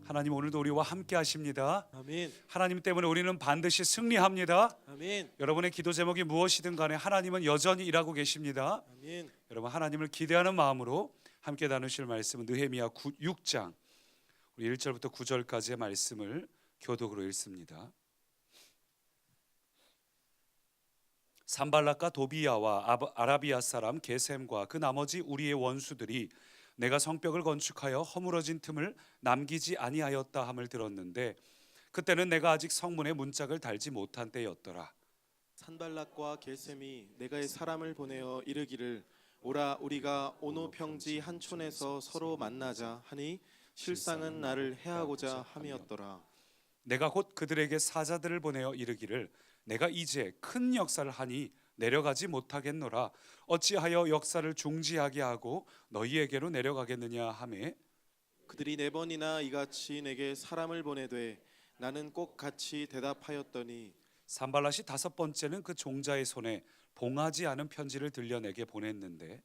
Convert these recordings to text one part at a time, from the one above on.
하나님 오늘도 우리와 함께 하십니다. 아멘. 하나님 때문에 우리는 반드시 승리합니다. 아멘. 여러분의 기도 제목이 무엇이든 간에 하나님은 여전히 일하고 계십니다. 아멘. 여러분 하나님을 기대하는 마음으로 함께 나누실 말씀은 느헤미야 6장 우리 1절부터 9절까지의 말씀을 교독으로 읽습니다. 산발락과 도비야와 아라비아 사람 게셈과 그 나머지 우리의 원수들이 내가 성벽을 건축하여 허물어진 틈을 남기지 아니하였다 함을 들었는데 그때는 내가 아직 성문에 문짝을 달지 못한 때였더라. 산발락과 게셈이 내가 사람을 보내어 이르기를 오라 우리가 오노 평지 한 촌에서 서로 만나자 하니 실상은 나를 해하고자 함이었더라. 내가 곧 그들에게 사자들을 보내어 이르기를 내가 이제 큰 역사를 하니 내려가지 못하겠노라. 어찌하여 역사를 중지하게 하고 너희에게로 내려가겠느냐 하매 그들이 4번이나 이같이 내게 사람을 보내되 나는 꼭 같이 대답하였더니 산발랏이 5번째는 그 종자의 손에 봉하지 않은 편지를 들려 내게 보냈는데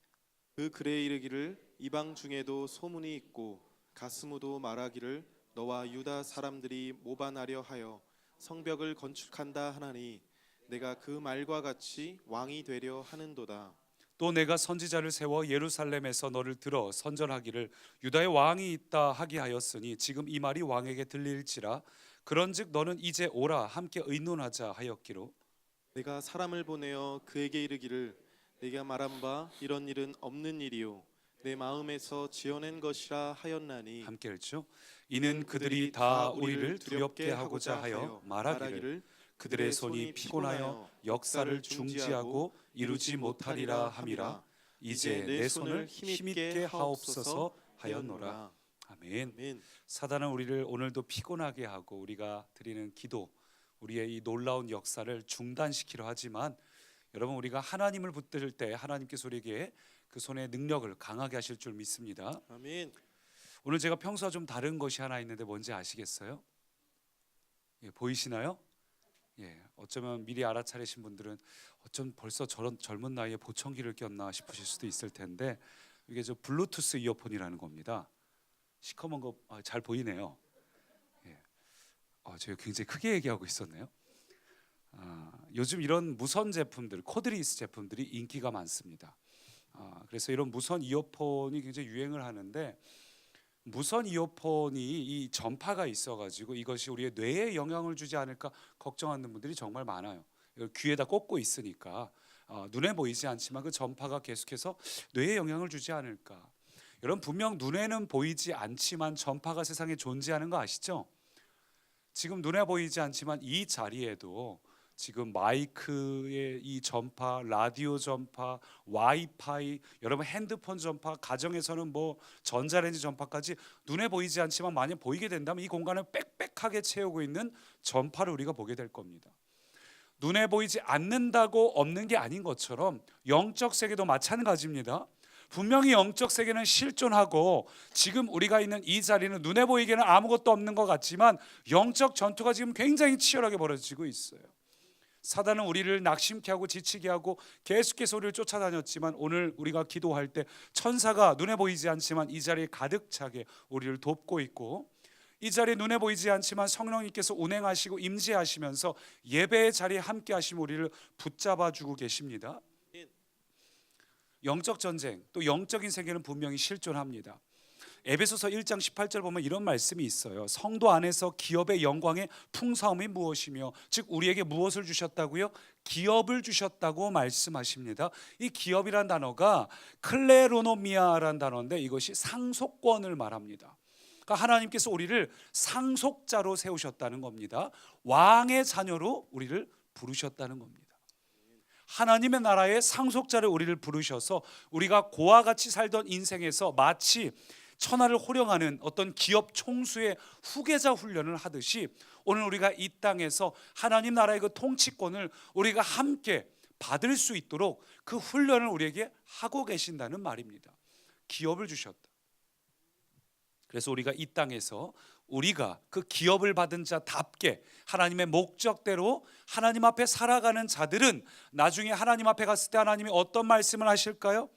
그 글에 이르기를 이방 중에도 소문이 있고 가스무도 말하기를 너와 유다 사람들이 모반하려 하여 성벽을 건축한다 하나니 내가 그 말과 같이 왕이 되려 하는도다. 또 내가 선지자를 세워 예루살렘에서 너를 들어 선전하기를 유다의 왕이 있다 하게 하였으니 지금 이 말이 왕에게 들릴지라. 그런즉 너는 이제 오라 함께 의논하자 하였기로 내가 사람을 보내어 그에게 이르기를 내가 말한 바 이런 일은 없는 일이요 내 마음에서 지어낸 것이라 하였나니 함께 읽죠. 이는 그들이 다 우리를 두렵게 하고자 하여 말하기를 그들의 손이 피곤하여 역사를 중지하고 이루지 못하리라 함이라. 이제 내 손을 힘있게 하옵소서 하였노라. 아멘. 아멘. 사단은 우리를 오늘도 피곤하게 하고 우리가 드리는 기도, 우리의 이 놀라운 역사를 중단시키려 하지만 여러분 우리가 하나님을 붙들 때 하나님께서 우리에게 그 손의 능력을 강하게 하실 줄 믿습니다. 아멘. 오늘 제가 평소와 좀 다른 것이 하나 있는데 뭔지 아시겠어요? 예, 보이시나요? 예, 어쩌면 미리 알아차리신 분들은 어쩜 벌써 저런 젊은 나이에 보청기를 꼈나 싶으실 수도 있을 텐데 이게 저 블루투스 이어폰이라는 겁니다. 시커먼 거 잘 보이네요. 예, 제가 굉장히 크게 얘기하고 있었네요. 요즘 이런 무선 제품들, 코드리스 제품들이 인기가 많습니다. 그래서 이런 무선 이어폰이 굉장히 유행을 하는데 무선 이어폰이 이 전파가 있어가지고 이것이 우리의 뇌에 영향을 주지 않을까 걱정하는 분들이 정말 많아요. 이걸 귀에다 꽂고 있으니까 눈에 보이지 않지만 그 전파가 계속해서 뇌에 영향을 주지 않을까. 여러분 분명 눈에는 보이지 않지만 전파가 세상에 존재하는 거 아시죠? 지금 눈에 보이지 않지만 이 자리에도 지금 마이크의 이 전파, 라디오 전파, 와이파이, 여러분 핸드폰 전파, 가정에서는 뭐 전자레인지 전파까지 눈에 보이지 않지만 만약 보이게 된다면 이 공간을 빽빽하게 채우고 있는 전파를 우리가 보게 될 겁니다. 눈에 보이지 않는다고 없는 게 아닌 것처럼 영적 세계도 마찬가지입니다. 분명히 영적 세계는 실존하고 지금 우리가 있는 이 자리는 눈에 보이기에는 아무것도 없는 것 같지만 영적 전투가 지금 굉장히 치열하게 벌어지고 있어요. 사단은 우리를 낙심케 하고 지치게 하고 계속해서 우리를 쫓아다녔지만 오늘 우리가 기도할 때 천사가 눈에 보이지 않지만 이 자리에 가득 차게 우리를 돕고 있고 이 자리에 눈에 보이지 않지만 성령님께서 운행하시고 임재하시면서 예배의 자리에 함께 하시며 우리를 붙잡아 주고 계십니다. 영적 전쟁 또 영적인 세계는 분명히 실존합니다. 에베소서 1장 18절 보면 이런 말씀이 있어요. 성도 안에서 기업의 영광의 풍성함이 무엇이며 즉 우리에게 무엇을 주셨다고요? 기업을 주셨다고 말씀하십니다. 이 기업이란 단어가 클레로노미아라는 단어인데 이것이 상속권을 말합니다. 그러니까 하나님께서 우리를 상속자로 세우셨다는 겁니다. 왕의 자녀로 우리를 부르셨다는 겁니다. 하나님의 나라의 상속자를 우리를 부르셔서 우리가 고와 같이 살던 인생에서 마치 천하를 호령하는 어떤 기업 총수의 후계자 훈련을 하듯이 오늘 우리가 이 땅에서 하나님 나라의 그 통치권을 우리가 함께 받을 수 있도록 그 훈련을 우리에게 하고 계신다는 말입니다. 기업을 주셨다. 그래서 우리가 이 땅에서 우리가 그 기업을 받은 자답게 하나님의 목적대로 하나님 앞에 살아가는 자들은 나중에 하나님 앞에 갔을 때 하나님이 어떤 말씀을 하실까요?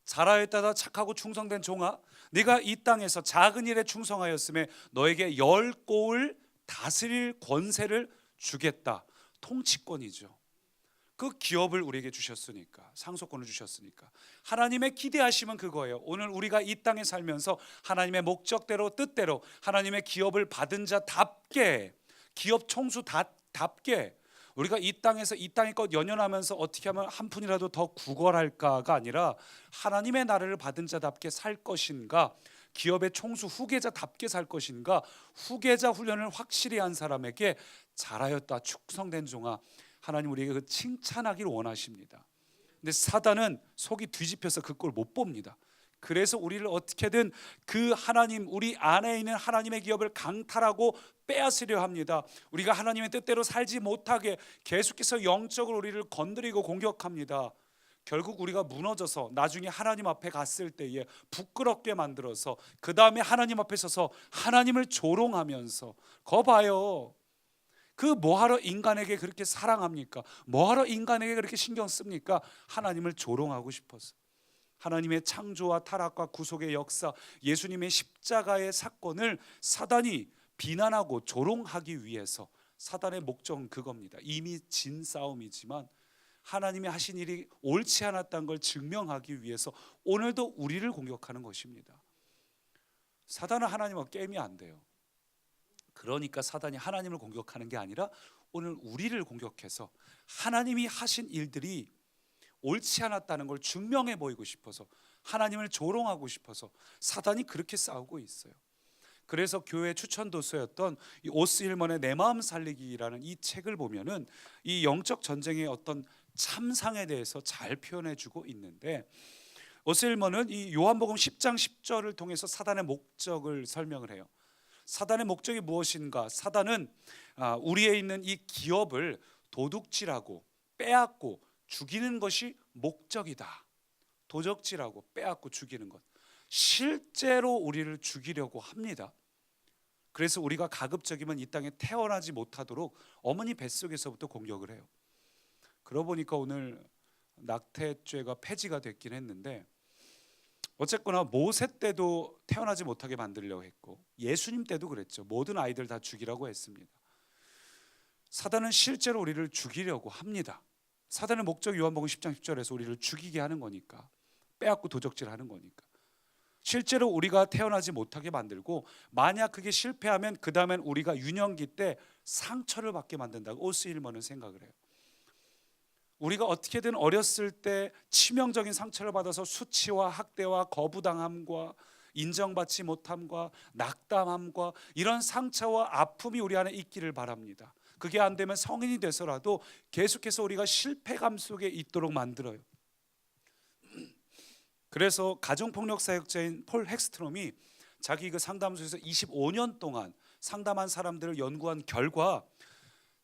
잘하였다 착하고 충성된 종아, 네가 이 땅에서 작은 일에 충성하였음에 너에게 10고을 다스릴 권세를 주겠다. 통치권이죠. 그 기업을 우리에게 주셨으니까, 상속권을 주셨으니까 하나님의 기대하심은 그거예요. 오늘 우리가 이 땅에 살면서 하나님의 목적대로 뜻대로 하나님의 기업을 받은 자답게, 기업 총수답게 우리가 이 땅에서 이 땅의 것 연연하면서 어떻게 하면 한 푼이라도 더 구걸할까가 아니라 하나님의 나라를 받은 자답게 살 것인가, 기업의 총수 후계자답게 살 것인가, 후계자 훈련을 확실히 한 사람에게 잘하였다 축성된 종아, 하나님 우리에게 그 칭찬하기를 원하십니다. 근데 사단은 속이 뒤집혀서 그 꼴 못 봅니다. 그래서 우리를 어떻게든 그 하나님, 우리 안에 있는 하나님의 기업을 강탈하고 빼앗으려 합니다. 우리가 하나님의 뜻대로 살지 못하게 계속해서 영적으로 우리를 건드리고 공격합니다. 결국 우리가 무너져서 나중에 하나님 앞에 갔을 때에 부끄럽게 만들어서 그 다음에 하나님 앞에 서서 하나님을 조롱하면서, 거 봐요, 그 뭐하러 인간에게 그렇게 사랑합니까? 뭐하러 인간에게 그렇게 신경 씁니까? 하나님을 조롱하고 싶어서. 하나님의 창조와 타락과 구속의 역사, 예수님의 십자가의 사건을 사단이 비난하고 조롱하기 위해서, 사단의 목적은 그겁니다. 이미 진 싸움이지만 하나님이 하신 일이 옳지 않았다는 걸 증명하기 위해서 오늘도 우리를 공격하는 것입니다. 사단은 하나님과 게임이 안 돼요. 그러니까 사단이 하나님을 공격하는 게 아니라 오늘 우리를 공격해서 하나님이 하신 일들이 옳지 않았다는 걸 증명해 보이고 싶어서, 하나님을 조롱하고 싶어서 사단이 그렇게 싸우고 있어요. 그래서 교회 추천 도서였던 이 오스 힐먼의 내 마음 살리기라는 이 책을 보면은 이 영적 전쟁의 어떤 참상에 대해서 잘 표현해 주고 있는데, 오스 힐먼은 이 요한복음 10장 10절을 통해서 사단의 목적을 설명을 해요. 사단의 목적이 무엇인가? 사단은 우리에 있는 이 기업을 도둑질하고 빼앗고 죽이는 것이 목적이다. 도적질하고 빼앗고 죽이는 것, 실제로 우리를 죽이려고 합니다. 그래서 우리가 가급적이면 이 땅에 태어나지 못하도록 어머니 뱃속에서부터 공격을 해요. 그러고 보니까 오늘 낙태죄가 폐지가 됐긴 했는데, 어쨌거나 모세 때도 태어나지 못하게 만들려고 했고 예수님 때도 그랬죠. 모든 아이들 다 죽이라고 했습니다. 사단은 실제로 우리를 죽이려고 합니다. 사단의 목적이 요한복음 10장 10절에서 우리를 죽이게 하는 거니까, 빼앗고 도적질하는 거니까. 실제로 우리가 태어나지 못하게 만들고, 만약 그게 실패하면 그 다음엔 우리가 유년기 때 상처를 받게 만든다고 오스 힐먼은 생각을 해요. 우리가 어떻게든 어렸을 때 치명적인 상처를 받아서 수치와 학대와 거부당함과 인정받지 못함과 낙담함과 이런 상처와 아픔이 우리 안에 있기를 바랍니다. 그게 안 되면 성인이 돼서라도 계속해서 우리가 실패감 속에 있도록 만들어요. 그래서 가정폭력 사역자인 폴 헥스트롬이 자기 그 상담소에서 25년 동안 상담한 사람들을 연구한 결과,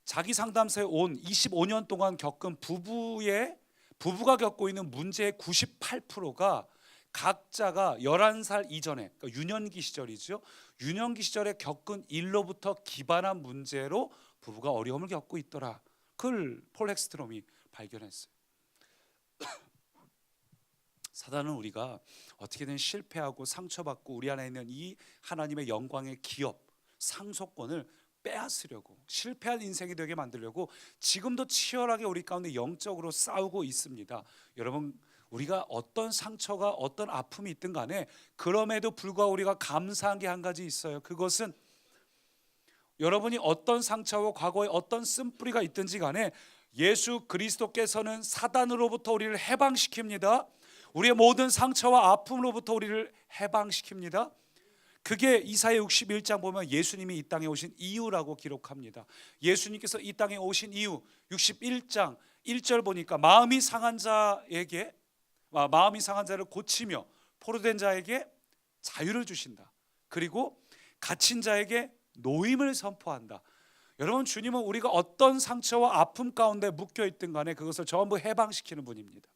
자기 상담소에 온 25년 동안 겪은 부부가 겪고 있는 문제의 98%가 각자가 11살 이전에, 그러니까 유년기 시절이죠. 유년기 시절에 겪은 일로부터 기반한 문제로 부부가 어려움을 겪고 있더라. 그걸 폴 헥스트롬이 발견했어요. 사단은 우리가 어떻게든 실패하고 상처받고 우리 안에 있는 이 하나님의 영광의 기업, 상속권을 빼앗으려고, 실패한 인생이 되게 만들려고 지금도 치열하게 우리 가운데 영적으로 싸우고 있습니다. 여러분, 우리가 어떤 상처가 어떤 아픔이 있든 간에 그럼에도 불구하고 우리가 감사한 게 한 가지 있어요. 그것은 여러분이 어떤 상처와 과거에 어떤 쓴뿌리가 있든지 간에 예수 그리스도께서는 사단으로부터 우리를 해방시킵니다. 우리의 모든 상처와 아픔으로부터 우리를 해방시킵니다. 그게 이사야 61장 보면 예수님이 이 땅에 오신 이유라고 기록합니다. 예수님께서 이 땅에 오신 이유 61장 1절 보니까 마음이 상한 자를 고치며 포로된 자에게 자유를 주신다. 그리고 갇힌 자에게 노임을 선포한다. 여러분, 주님은 우리가 어떤 상처와 아픔 가운데 묶여 있든 간에 그것을 전부 해방시키는 분입니다.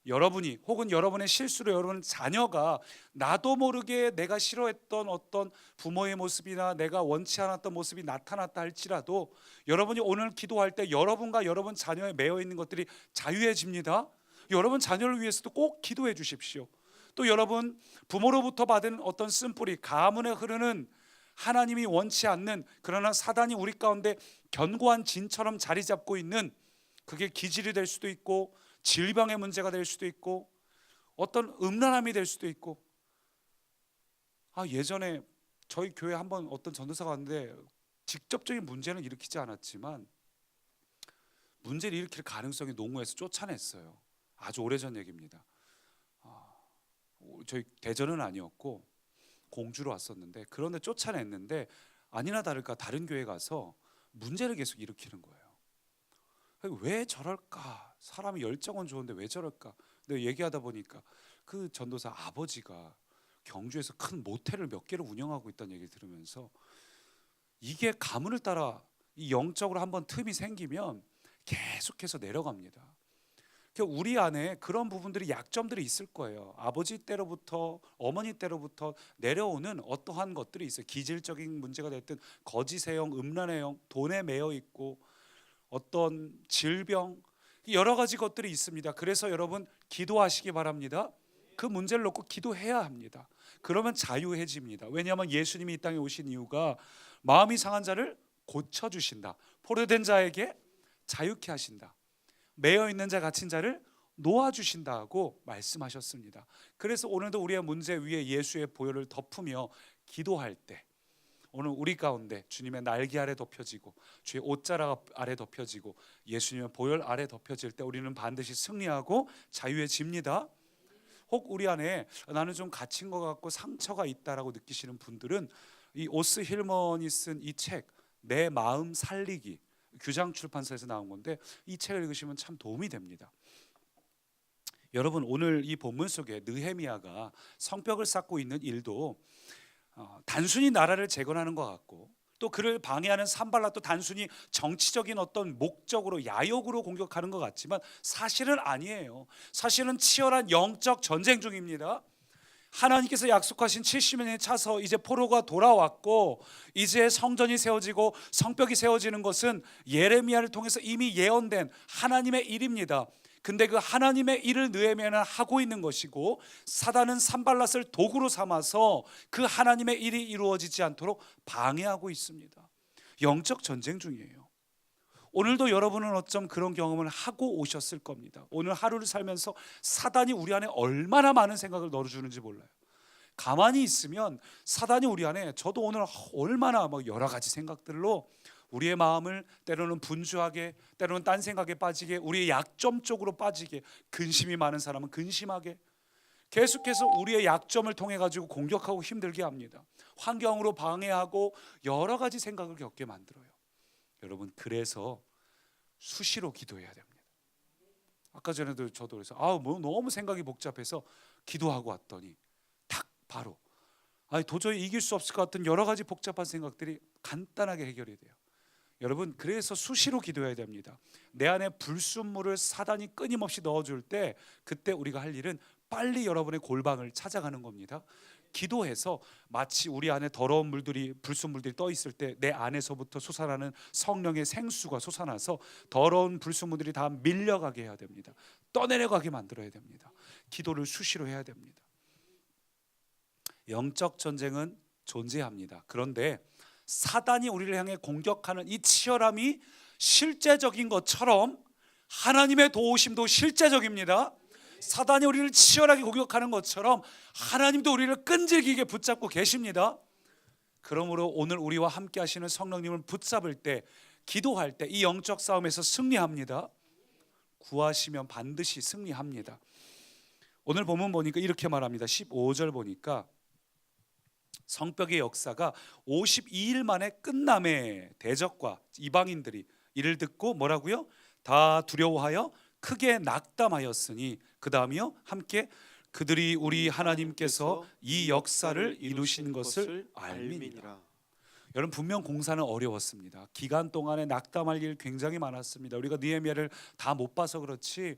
여러분이 혹은 여러분의 실수로 여러분 자녀가 나도 모르게 내가 싫어했던 어떤 부모의 모습이나 내가 원치 않았던 모습이 나타났다 할지라도 여러분이 오늘 기도할 때 여러분과 여러분 자녀에 매여 있는 것들이 자유해집니다. 여러분 자녀를 위해서도 꼭 기도해 주십시오. 또 여러분 부모로부터 받은 어떤 쓴뿌리, 가문에 흐르는 하나님이 원치 않는, 그러나 사단이 우리 가운데 견고한 진처럼 자리 잡고 있는, 그게 기질이 될 수도 있고 질병의 문제가 될 수도 있고 어떤 음란함이 될 수도 있고. 예전에 저희 교회 한번 어떤 전도사가 왔는데 직접적인 문제는 일으키지 않았지만 문제를 일으킬 가능성이 농후해서 쫓아냈어요. 아주 오래전 얘기입니다. 저희 대전은 아니었고 공주로 왔었는데, 그런데 쫓아냈는데 아니나 다를까 다른 교회 가서 문제를 계속 일으키는 거예요. 왜 저럴까? 사람이 열정은 좋은데 왜 저럴까? 근데 얘기하다 보니까 그 전도사 아버지가 경주에서 큰 모텔을 몇 개를 운영하고 있다는 얘기를 들으면서, 이게 가문을 따라 이 영적으로 한번 틈이 생기면 계속해서 내려갑니다. 그러니까 우리 안에 그런 부분들이, 약점들이 있을 거예요. 아버지 때로부터 어머니 때로부터 내려오는 어떠한 것들이 있어요. 기질적인 문제가 됐든 거짓의 영, 음란의 영, 돈에 매여 있고 어떤 질병, 여러 가지 것들이 있습니다. 그래서 여러분 기도하시기 바랍니다. 그 문제를 놓고 기도해야 합니다. 그러면 자유해집니다. 왜냐하면 예수님이 이 땅에 오신 이유가 마음이 상한 자를 고쳐주신다, 포로된 자에게 자유케 하신다, 매여있는 자 갇힌 자를 놓아주신다고 말씀하셨습니다. 그래서 오늘도 우리의 문제 위에 예수의 보혈을 덮으며 기도할 때, 오늘 우리 가운데 주님의 날개 아래 덮여지고 주의 옷자락 아래 덮여지고 예수님의 보혈 아래 덮여질 때 우리는 반드시 승리하고 자유해집니다. 혹 우리 안에 나는 좀 갇힌 것 같고 상처가 있다라고 느끼시는 분들은 이 오스 힐먼이 쓴 이 책, 내 마음 살리기, 규장 출판사에서 나온 건데 이 책을 읽으시면 참 도움이 됩니다. 여러분, 오늘 이 본문 속에 느헤미야가 성벽을 쌓고 있는 일도 단순히 나라를 재건하는 것 같고, 또 그를 방해하는 산발랏도 단순히 정치적인 어떤 목적으로, 야욕으로 공격하는 것 같지만 사실은 아니에요. 사실은 치열한 영적 전쟁 중입니다. 하나님께서 약속하신 70년이 차서 이제 포로가 돌아왔고 이제 성전이 세워지고 성벽이 세워지는 것은 예레미야를 통해서 이미 예언된 하나님의 일입니다. 근데 그 하나님의 일을 느헤미야는 하고 있는 것이고, 사단은 산발랏을 도구로 삼아서 그 하나님의 일이 이루어지지 않도록 방해하고 있습니다. 영적 전쟁 중이에요. 오늘도 여러분은 어쩜 그런 경험을 하고 오셨을 겁니다. 오늘 하루를 살면서 사단이 우리 안에 얼마나 많은 생각을 넣어주는지 몰라요. 가만히 있으면 사단이 우리 안에, 저도 오늘 얼마나 여러 가지 생각들로 우리의 마음을 때로는 분주하게, 때로는 딴 생각에 빠지게, 우리의 약점 쪽으로 빠지게, 근심이 많은 사람은 근심하게, 계속해서 우리의 약점을 통해 가지고 공격하고 힘들게 합니다. 환경으로 방해하고 여러 가지 생각을 겪게 만들어요. 여러분, 그래서 수시로 기도해야 됩니다. 아까 전에도 저도 그래서 너무 생각이 복잡해서 기도하고 왔더니 딱 바로 도저히 이길 수 없을 것 같은 여러 가지 복잡한 생각들이 간단하게 해결이 돼요. 여러분, 그래서 수시로 기도해야 됩니다. 내 안에 불순물을 사단이 끊임없이 넣어줄 때, 그때 우리가 할 일은 빨리 여러분의 골방을 찾아가는 겁니다. 기도해서 마치 우리 안에 더러운 물들이, 불순물들이 떠 있을 때 내 안에서부터 솟아나는 성령의 생수가 솟아나서 더러운 불순물들이 다 밀려가게 해야 됩니다. 떠내려가게 만들어야 됩니다. 기도를 수시로 해야 됩니다. 영적 전쟁은 존재합니다. 그런데 사단이 우리를 향해 공격하는 이 치열함이 실제적인 것처럼 하나님의 도우심도 실제적입니다. 사단이 우리를 치열하게 공격하는 것처럼 하나님도 우리를 끈질기게 붙잡고 계십니다. 그러므로 오늘 우리와 함께 하시는 성령님을 붙잡을 때, 기도할 때 이 영적 싸움에서 승리합니다. 구하시면 반드시 승리합니다. 오늘 본문 보니까 이렇게 말합니다. 15절 보니까 성벽의 역사가 52일 만에 끝남에 대적과 이방인들이 이를 듣고 뭐라고요? 다 두려워하여 크게 낙담하였으니, 그 다음이요, 함께 그들이 우리 하나님께서 이 역사를 이루신 것을 알미니라. 여러분, 분명 공사는 어려웠습니다. 기간 동안에 낙담할 일 굉장히 많았습니다. 우리가 느헤미야를 다 못 봐서 그렇지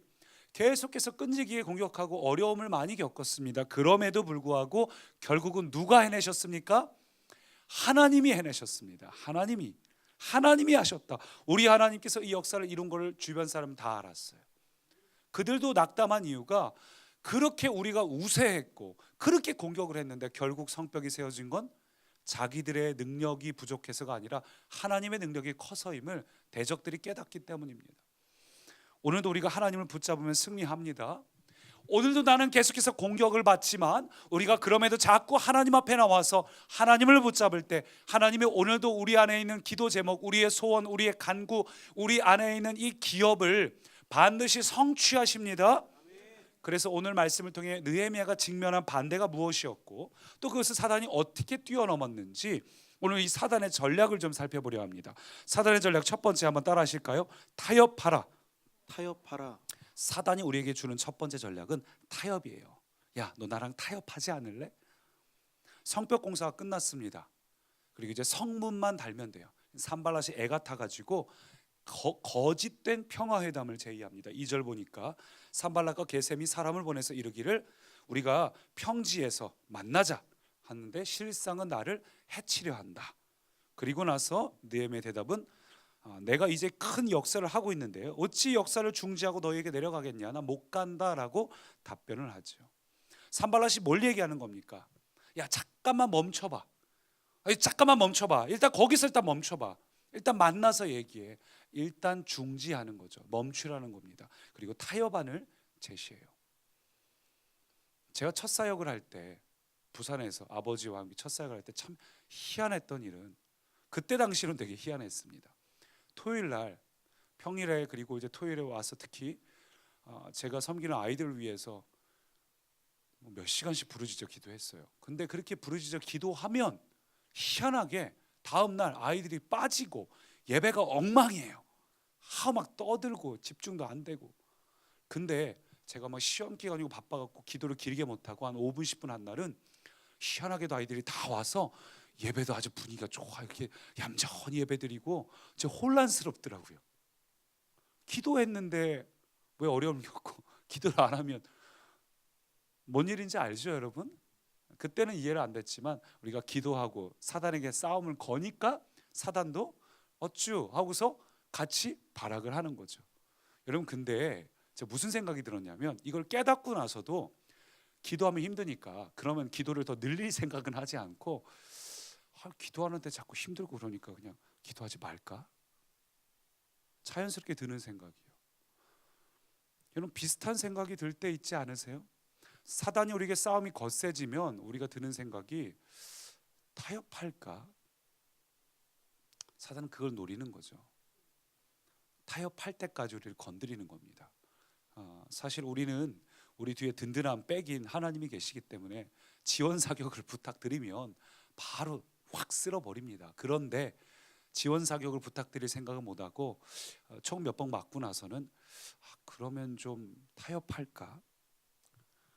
계속해서 끈질기게 공격하고 어려움을 많이 겪었습니다. 그럼에도 불구하고 결국은 누가 해내셨습니까? 하나님이 해내셨습니다. 하나님이 하셨다. 우리 하나님께서 이 역사를 이룬 걸 주변 사람 다 알았어요. 그들도 낙담한 이유가 그렇게 우리가 우세했고 그렇게 공격을 했는데 결국 성벽이 세워진 건 자기들의 능력이 부족해서가 아니라 하나님의 능력이 커서임을 대적들이 깨닫기 때문입니다. 오늘도 우리가 하나님을 붙잡으면 승리합니다. 오늘도 나는 계속해서 공격을 받지만 우리가 그럼에도 자꾸 하나님 앞에 나와서 하나님을 붙잡을 때 하나님이 오늘도 우리 안에 있는 기도 제목, 우리의 소원, 우리의 간구, 우리 안에 있는 이 기업을 반드시 성취하십니다. 그래서 오늘 말씀을 통해 느헤미야가 직면한 반대가 무엇이었고 또 그것을 사단이 어떻게 뛰어넘었는지 오늘 이 사단의 전략을 좀 살펴보려 합니다. 사단의 전략 첫 번째 한번 따라 하실까요? 타협하라. 타협하라. 사단이 우리에게 주는 첫 번째 전략은 타협이에요. 야, 너 나랑 타협하지 않을래? 성벽 공사가 끝났습니다. 그리고 이제 성문만 달면 돼요. 산발랏이 애가 타가지고 거짓된 평화회담을 제의합니다. 2절 보니까 산발랏과 게셈이 사람을 보내서 이르기를 우리가 평지에서 만나자 하는데 실상은 나를 해치려 한다. 그리고 나서 느헤미야의 대답은 내가 이제 큰 역사를 하고 있는데 어찌 역사를 중지하고 너에게 내려가겠냐? 나 못 간다라고 답변을 하죠. 산발랏이 뭘 얘기하는 겁니까? 야, 잠깐만 멈춰봐. 잠깐만 멈춰봐. 일단 거기서 일단 멈춰봐. 일단 만나서 얘기해. 일단 중지하는 거죠. 멈추라는 겁니다. 그리고 타협안을 제시해요. 제가 첫 사역을 할 때 부산에서 아버지와 함께 첫 사역을 할 때 참 희한했던 일은 그때 당시는 되게 희한했습니다. 토요일 날 평일에 그리고 이제 토요일에 와서 특히 제가 섬기는 아이들을 위해서 몇 시간씩 부르짖어 기도했어요. 근데 그렇게 부르짖어 기도하면 희한하게 다음 날 아이들이 빠지고 예배가 엉망이에요. 막 떠들고 집중도 안 되고. 근데 제가 막 시험 기간이고 바빠갖고 기도를 길게 못하고 한 5분 10분 한 날은 희한하게도 아이들이 다 와서 예배도 아주 분위기가 좋아 이렇게 얌전히 예배드리고 저 혼란스럽더라고요. 기도했는데 왜 어려움이 없고 기도를 안 하면 뭔 일인지 알죠, 여러분? 그때는 이해를 안 됐지만 우리가 기도하고 사단에게 싸움을 거니까 사단도 어쭈 하고서 같이 발악을 하는 거죠. 여러분, 근데 제가 무슨 생각이 들었냐면 이걸 깨닫고 나서도 기도하면 힘드니까 그러면 기도를 더 늘릴 생각은 하지 않고 기도하는데 자꾸 힘들고 그러니까 그냥 기도하지 말까? 자연스럽게 드는 생각이에요. 여러분, 비슷한 생각이 들 때 있지 않으세요? 사단이 우리에게 싸움이 거세지면 우리가 드는 생각이 타협할까? 사단은 그걸 노리는 거죠. 타협할 때까지 우리를 건드리는 겁니다. 사실 우리는 우리 뒤에 든든한 백인 하나님이 계시기 때문에 지원 사격을 부탁드리면 바로 확 쓸어버립니다. 그런데 지원 사격을 부탁드릴 생각은 못하고 총 몇 번 맞고 나서는 그러면 좀 타협할까?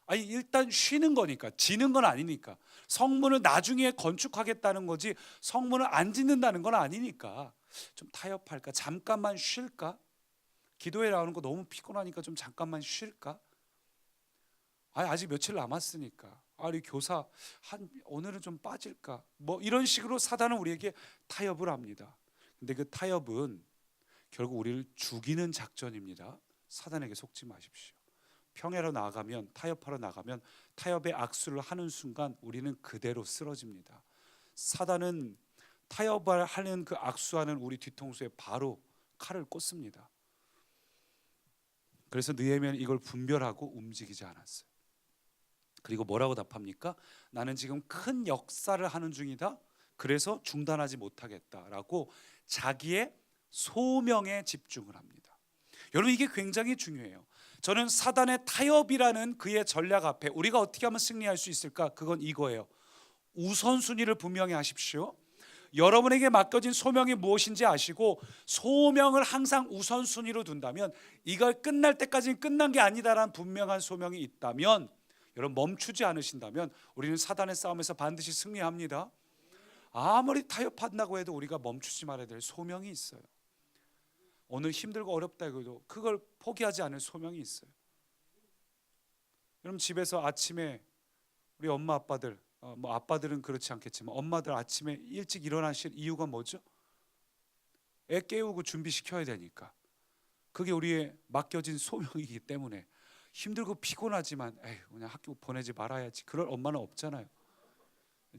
아니, 일단 쉬는 거니까, 지는 건 아니니까. 성문을 나중에 건축하겠다는 거지 성문을 안 짓는다는 건 아니니까 좀 타협할까? 잠깐만 쉴까? 기도에 나오는 거 너무 피곤하니까 좀 잠깐만 쉴까? 아직 며칠 남았으니까. 우리 교사 오늘은 좀 빠질까? 뭐 이런 식으로 사단은 우리에게 타협을 합니다. 근데 그 타협은 결국 우리를 죽이는 작전입니다. 사단에게 속지 마십시오. 평야로 나가면, 타협하러 나가면 타협의 악수를 하는 순간 우리는 그대로 쓰러집니다. 사단은 타협을 하는 그 악수하는 우리 뒤통수에 바로 칼을 꽂습니다. 그래서 느헤미야는 이걸 분별하고 움직이지 않았어요. 그리고 뭐라고 답합니까? 나는 지금 큰 역사를 하는 중이다. 그래서 중단하지 못하겠다라고 자기의 소명에 집중을 합니다. 여러분, 이게 굉장히 중요해요. 저는 사단의 타협이라는 그의 전략 앞에 우리가 어떻게 하면 승리할 수 있을까? 그건 이거예요. 우선순위를 분명히 하십시오. 여러분에게 맡겨진 소명이 무엇인지 아시고 소명을 항상 우선순위로 둔다면, 이걸 끝날 때까지는 끝난 게 아니다라는 분명한 소명이 있다면, 여러분 멈추지 않으신다면 우리는 사단의 싸움에서 반드시 승리합니다. 아무리 타협한다고 해도 우리가 멈추지 말아야 될 소명이 있어요. 오늘 힘들고 어렵다 해도 그걸 포기하지 않을 소명이 있어요. 여러분, 집에서 아침에 우리 엄마 아빠들, 뭐 아빠들은 그렇지 않겠지만 엄마들 아침에 일찍 일어나실 이유가 뭐죠? 애 깨우고 준비시켜야 되니까. 그게 우리의 맡겨진 소명이기 때문에 힘들고 피곤하지만 에휴 그냥 학교 보내지 말아야지 그럴 엄마는 없잖아요.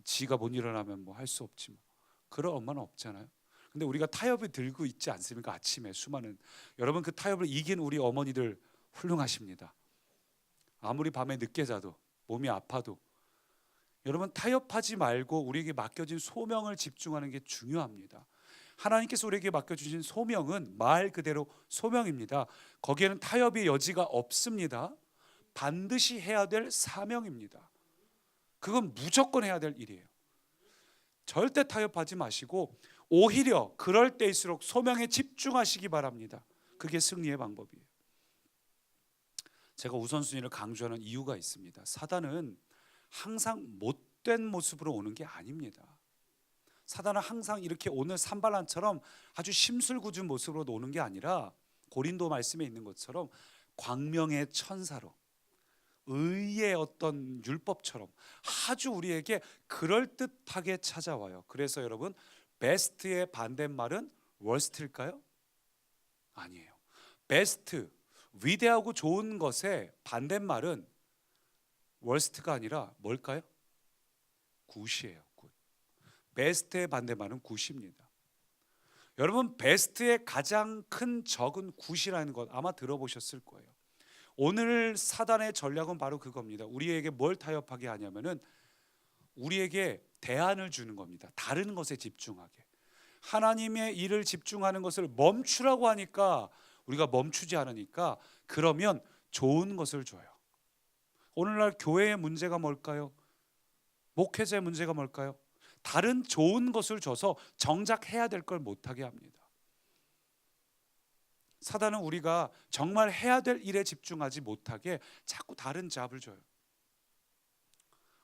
지가 못 일어나면 뭐 할 수 없지 뭐. 그럴 엄마는 없잖아요. 근데 우리가 타협을 들고 있지 않습니까? 아침에 수많은 여러분 그 타협을 이긴 우리 어머니들 훌륭하십니다. 아무리 밤에 늦게 자도 몸이 아파도 여러분 타협하지 말고 우리에게 맡겨진 소명을 집중하는 게 중요합니다. 하나님께서 우리에게 맡겨주신 소명은 말 그대로 소명입니다. 거기에는 타협의 여지가 없습니다. 반드시 해야 될 사명입니다. 그건 무조건 해야 될 일이에요. 절대 타협하지 마시고 오히려 그럴 때일수록 소명에 집중하시기 바랍니다. 그게 승리의 방법이에요. 제가 우선순위를 강조하는 이유가 있습니다. 사단은 항상 못된 모습으로 오는 게 아닙니다. 사단은 항상 이렇게 오늘 산발란처럼 아주 심술궂은 모습으로 오는 게 아니라 고린도 말씀에 있는 것처럼 광명의 천사로 의의 어떤 율법처럼 아주 우리에게 그럴듯하게 찾아와요. 그래서 여러분 베스트의 반대말은 월스트일까요? 아니에요. 베스트, 위대하고 좋은 것의 반대말은 월스트가 아니라 뭘까요? 굿이에요. 굿. 베스트의 반대말은 굿입니다. 여러분 베스트의 가장 큰 적은 굿이라는 것 아마 들어보셨을 거예요. 오늘 사단의 전략은 바로 그겁니다. 우리에게 뭘 타협하게 하냐면은 우리에게 대안을 주는 겁니다. 다른 것에 집중하게. 하나님의 일을 집중하는 것을 멈추라고 하니까 우리가 멈추지 않으니까 그러면 좋은 것을 줘요. 오늘날 교회의 문제가 뭘까요? 목회자의 문제가 뭘까요? 다른 좋은 것을 줘서 정작 해야 될 걸 못하게 합니다. 사단은 우리가 정말 해야 될 일에 집중하지 못하게 자꾸 다른 잡을 줘요.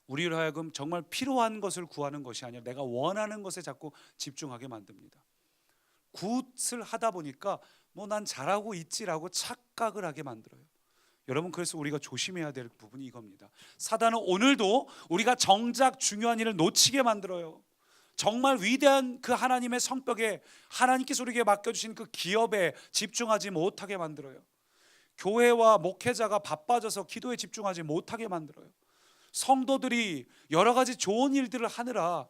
우리를 하여금 정말 필요한 것을 구하는 것이 아니라 내가 원하는 것에 자꾸 집중하게 만듭니다. 굿을 하다 보니까 뭐 난 잘하고 있지라고 착각을 하게 만들어요. 여러분 그래서 우리가 조심해야 될 부분이 이겁니다. 사단은 오늘도 우리가 정작 중요한 일을 놓치게 만들어요. 정말 위대한 그 하나님의 성벽에 하나님께서 우리에게 맡겨주신 그 기업에 집중하지 못하게 만들어요. 교회와 목회자가 바빠져서 기도에 집중하지 못하게 만들어요. 성도들이 여러 가지 좋은 일들을 하느라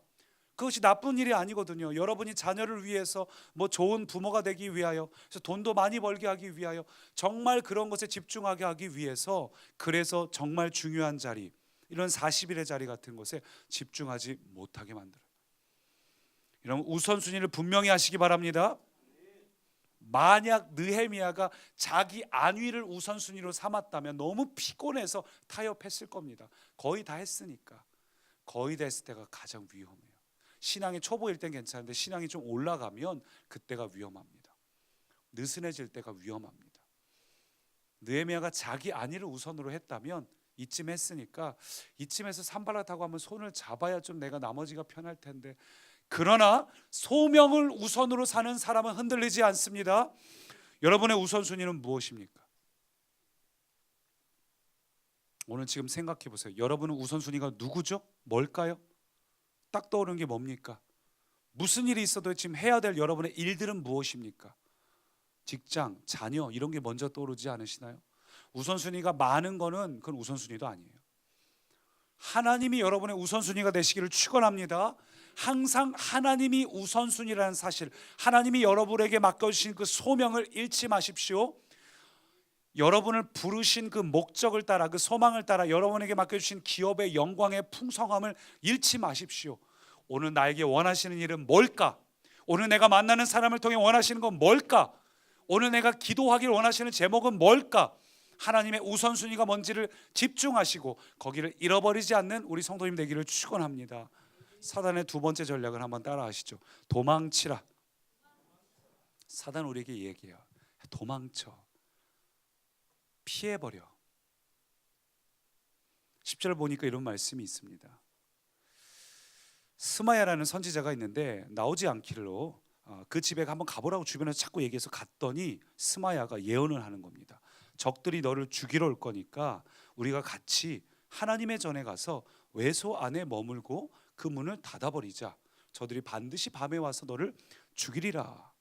그것이 나쁜 일이 아니거든요. 여러분이 자녀를 위해서 뭐 좋은 부모가 되기 위하여 그래서 돈도 많이 벌게 하기 위하여 정말 그런 것에 집중하게 하기 위해서 그래서 정말 중요한 자리 이런 40일의 자리 같은 것에 집중하지 못하게 만들어요. 여러분 우선순위를 분명히 하시기 바랍니다. 만약 느헤미야가 자기 안위를 우선순위로 삼았다면 너무 피곤해서 타협했을 겁니다. 거의 다 했으니까. 거의 다 했을 때가 가장 위험해요. 신앙이 초보일 땐 괜찮은데 신앙이 좀 올라가면 그때가 위험합니다. 느슨해질 때가 위험합니다. 느헤미야가 자기 안위를 우선으로 했다면 이쯤 했으니까 이쯤에서 산발랏하고 한번 손을 잡아야 좀 내가 나머지가 편할 텐데 그러나 소명을 우선으로 사는 사람은 흔들리지 않습니다. 여러분의 우선순위는 무엇입니까? 오늘 지금 생각해 보세요. 여러분의 우선순위가 누구죠? 뭘까요? 딱 떠오르는 게 뭡니까? 무슨 일이 있어도 지금 해야 될 여러분의 일들은 무엇입니까? 직장, 자녀 이런 게 먼저 떠오르지 않으시나요? 우선순위가 많은 거는 그건 우선순위도 아니에요. 하나님이 여러분의 우선순위가 되시기를 축원합니다. 항상 하나님이 우선순위라는 사실, 하나님이 여러분에게 맡겨주신 그 소명을 잃지 마십시오. 여러분을 부르신 그 목적을 따라 그 소망을 따라 여러분에게 맡겨주신 기업의 영광의 풍성함을 잃지 마십시오. 오늘 나에게 원하시는 일은 뭘까? 오늘 내가 만나는 사람을 통해 원하시는 건 뭘까? 오늘 내가 기도하길 원하시는 제목은 뭘까? 하나님의 우선순위가 뭔지를 집중하시고 거기를 잃어버리지 않는 우리 성도님 되기를 축원합니다. 사단의 두 번째 전략을 한번 따라하시죠. 도망치라. 사단 우리에게 얘기해요. 도망쳐. 피해버려. 10절 보니까 이런 말씀이 있습니다. 스마야라는 선지자가 있는데 나오지 않기로 그 집에 한번 가보라고 주변에서 자꾸 얘기해서 갔더니 스마야가 예언을 하는 겁니다. 적들이 너를 죽이러 올 거니까 우리가 같이 하나님의 전에 가서 외소 안에 머물고 그 문을 닫아버리자. 저들이 반드시 밤에 와서 너를 죽이리라.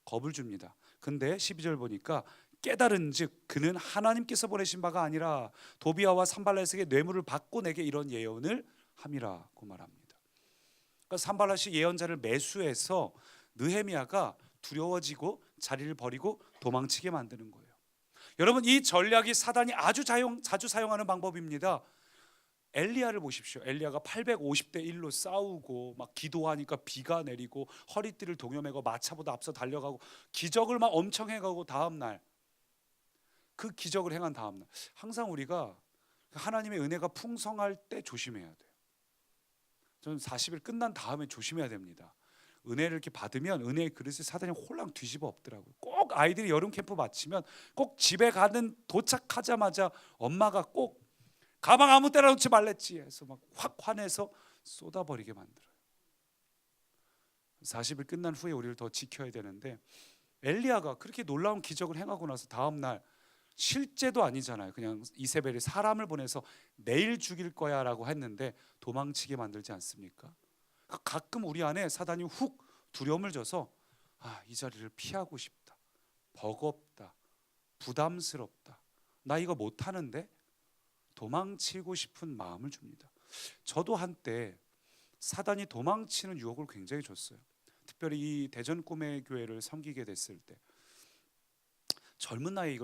겁을 줍니다. 근데 12절 보니까 깨달은즉 그는 하나님께서 보내신 바가 아니라 도비아와 산발랏에게 뇌물을 받고 내게 이런 예언을 함이라고 말합니다. 그러니까 산발랏이 예언자를 매수해서 느헤미야가 두려워지고 자리를 버리고 도망치게 만드는 거예요. 여러분, 이 전략이 사단이 자주 사용하는 방법입니다. 엘리야를 보십시오. 엘리야가 850대 1로 싸우고 막 기도하니까 비가 내리고 허리띠를 동여매고 마차보다 앞서 달려가고 기적을 막 엄청 해가고 다음날 그 기적을 행한 다음날 항상 우리가 하나님의 은혜가 풍성할 때 조심해야 돼요. 저는 40일 끝난 다음에 조심해야 됩니다. 은혜를 이렇게 받으면 은혜의 그릇을 사단이 홀랑 뒤집어 엎더라고요. 꼭 아이들이 여름 캠프 마치면 꼭 집에 가는 도착하자마자 엄마가 꼭 가방 아무 때나 놓지 말랬지 해서 막 확 화내서 쏟아버리게 만들어요. 40일 끝난 후에 우리를 더 지켜야 되는데 엘리야가 그렇게 놀라운 기적을 행하고 나서 다음 날 실제도 아니잖아요. 그냥 이세벨이 사람을 보내서 내일 죽일 거야라고 했는데 도망치게 만들지 않습니까? 가끔 우리 안에 사단이 훅 두려움을 줘서 이 자리를 피하고 싶다, 버겁다, 부담스럽다, 나 이거 못하는데 도망치고 싶은 마음을 줍니다. 저도 한때 사단이 도망치는 유혹을 굉장히 줬어요. 특별히 이 대전 꿈의 교회를 섬기게 됐을 때 젊은 나이에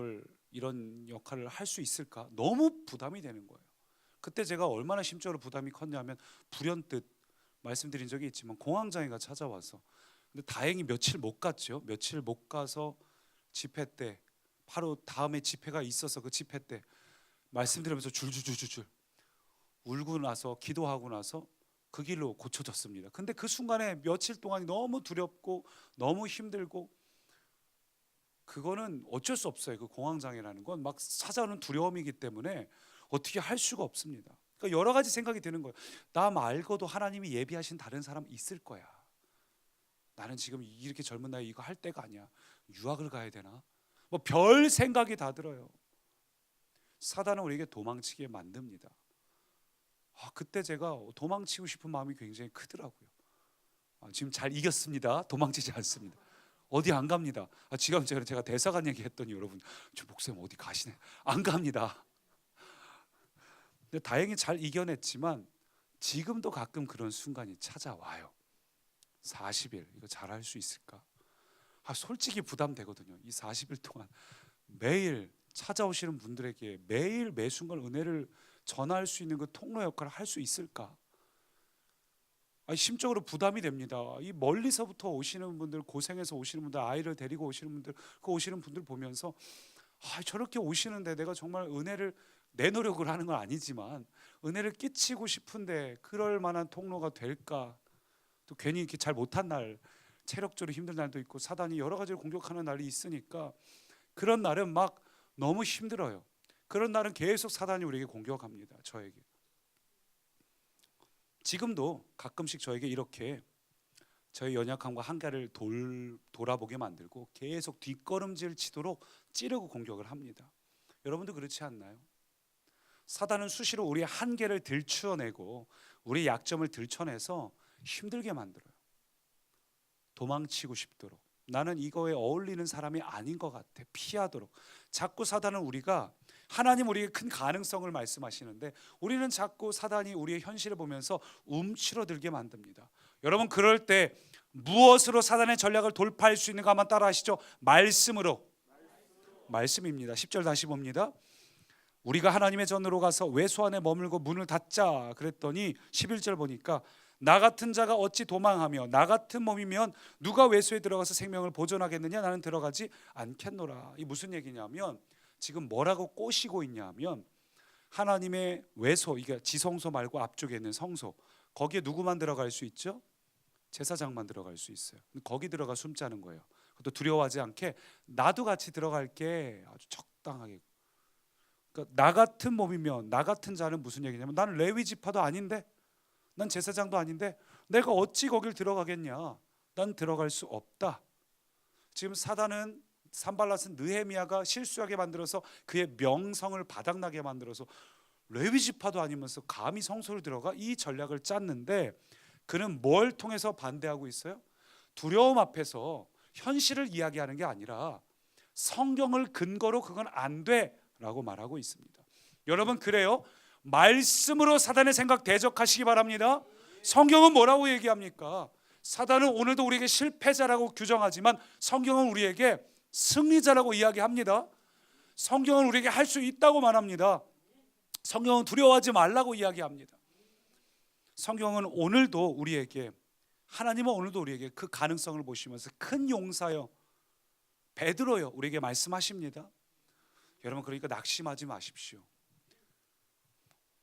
이런 역할을 할 수 있을까 너무 부담이 되는 거예요. 그때 제가 얼마나 심적으로 부담이 컸냐면 불현듯 말씀드린 적이 있지만 공황장애가 찾아와서 근데 다행히 며칠 못 갔죠. 며칠 못 가서 집회 때 바로 다음에 집회가 있어서 그 집회 때 말씀드리면서 줄줄줄줄 울고 나서 기도하고 나서 그 길로 고쳐졌습니다. 근데 그 순간에 며칠 동안 너무 두렵고 너무 힘들고 그거는 어쩔 수 없어요. 그 공황장애라는 건 막 찾아오는 두려움이기 때문에 어떻게 할 수가 없습니다. 그러니까 여러 가지 생각이 드는 거예요. 나 말고도 하나님이 예비하신 다른 사람 있을 거야. 나는 지금 이렇게 젊은 나이에 이거 할 때가 아니야. 유학을 가야 되나? 뭐 별 생각이 다 들어요. 사단은 우리에게 도망치게 만듭니다. 그때 제가 도망치고 싶은 마음이 굉장히 크더라고요. 지금 잘 이겼습니다. 도망치지 않습니다. 어디 안 갑니다. 지금 제가 대사관 얘기했더니 여러분 저 목사님 어디 가시네. 안 갑니다. 근데 다행히 잘 이겨냈지만 지금도 가끔 그런 순간이 찾아와요. 40일 이거 잘할 수 있을까? 솔직히 부담되거든요. 이 40일 동안 매일 찾아오시는 분들에게 매일 매 순간 은혜를 전할 수 있는 그 통로 역할을 할 수 있을까? 심적으로 부담이 됩니다. 이 멀리서부터 오시는 분들, 고생해서 오시는 분들, 아이를 데리고 오시는 분들, 그 오시는 분들 보면서 저렇게 오시는데 내가 정말 은혜를 내 노력을 하는 건 아니지만 은혜를 끼치고 싶은데 그럴 만한 통로가 될까? 또 괜히 이렇게 잘 못한 날, 체력적으로 힘든 날도 있고 사단이 여러 가지를 공격하는 날이 있으니까 그런 날은 막 너무 힘들어요. 그런 날은 계속 사단이 우리에게 공격합니다. 저에게. 지금도 가끔씩 저에게 이렇게 저의 연약함과 한계를 돌아보게 만들고 계속 뒷걸음질 치도록 찌르고 공격을 합니다. 여러분도 그렇지 않나요? 사단은 수시로 우리의 한계를 들추어내고 우리의 약점을 들춰내서 힘들게 만들어요. 도망치고 싶도록, 나는 이거에 어울리는 사람이 아닌 것 같아, 피하도록. 자꾸 사단은 우리가 하나님 우리에게 큰 가능성을 말씀하시는데 우리는 자꾸 사단이 우리의 현실을 보면서 움츠러들게 만듭니다. 여러분, 그럴 때 무엇으로 사단의 전략을 돌파할 수 있는가 한번 따라 하시죠. 말씀으로. 말씀입니다. 10절 다시 봅니다. 우리가 하나님의 전으로 가서 외소 안에 머물고 문을 닫자 그랬더니 11절 보니까 나 같은 자가 어찌 도망하며 나 같은 몸이면 누가 외소에 들어가서 생명을 보존하겠느냐? 나는 들어가지 않겠노라. 이 무슨 얘기냐면 지금 뭐라고 꼬시고 있냐면 하나님의 외소, 이게 지성소 말고 앞쪽에 있는 성소, 거기에 누구만 들어갈 수 있죠? 제사장만 들어갈 수 있어요. 거기 들어가 숨자는 거예요. 그것도 두려워하지 않게 나도 같이 들어갈게, 아주 적당하게. 그러니까 나 같은 몸이면, 나 같은 자는 무슨 얘기냐면 나는 레위 지파도 아닌데, 난 제사장도 아닌데 내가 어찌 거길 들어가겠냐? 난 들어갈 수 없다. 지금 사단은 산발랏은 느헤미야가 실수하게 만들어서 그의 명성을 바닥나게 만들어서 레위 지파도 아니면서 감히 성소를 들어가, 이 전략을 짰는데 그는 뭘 통해서 반대하고 있어요? 두려움 앞에서 현실을 이야기하는 게 아니라 성경을 근거로 그건 안 돼라고 말하고 있습니다. 여러분, 그래요? 말씀으로 사단의 생각 대적하시기 바랍니다. 성경은 뭐라고 얘기합니까? 사단은 오늘도 우리에게 실패자라고 규정하지만 성경은 우리에게 승리자라고 이야기합니다. 성경은 우리에게 할 수 있다고 말합니다. 성경은 두려워하지 말라고 이야기합니다. 성경은 오늘도 우리에게, 하나님은 오늘도 우리에게 그 가능성을 보시면서 큰 용사여, 베드로여 우리에게 말씀하십니다. 여러분, 그러니까 낙심하지 마십시오.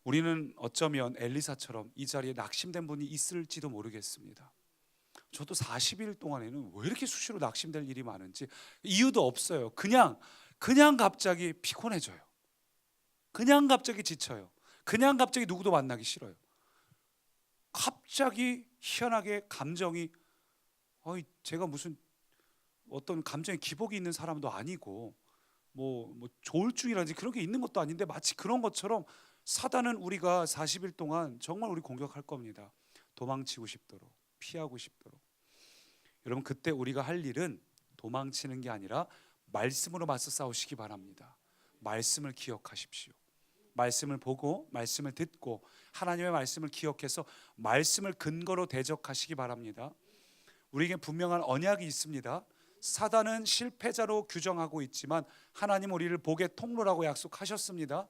우리는 어쩌면 엘리사처럼 이 자리에 낙심된 분이 있을지도 모르겠습니다. 저도 40일 동안에는 왜 이렇게 수시로 낙심될 일이 많은지 이유도 없어요. 그냥 갑자기 피곤해져요. 그냥 갑자기 지쳐요. 그냥 갑자기 누구도 만나기 싫어요. 갑자기 희한하게 감정이, 제가 무슨 어떤 감정의 기복이 있는 사람도 아니고 뭐 조울증이라든지 그런 게 있는 것도 아닌데 마치 그런 것처럼 사단은 우리가 40일 동안 정말 우리 공격할 겁니다. 도망치고 싶도록, 피하고 싶도록. 여러분, 그때 우리가 할 일은 도망치는 게 아니라 말씀으로 맞서 싸우시기 바랍니다. 말씀을 기억하십시오. 말씀을 보고 말씀을 듣고 하나님의 말씀을 기억해서 말씀을 근거로 대적하시기 바랍니다. 우리에게 분명한 언약이 있습니다. 사단은 실패자로 규정하고 있지만 하나님 우리를 복의 통로라고 약속하셨습니다.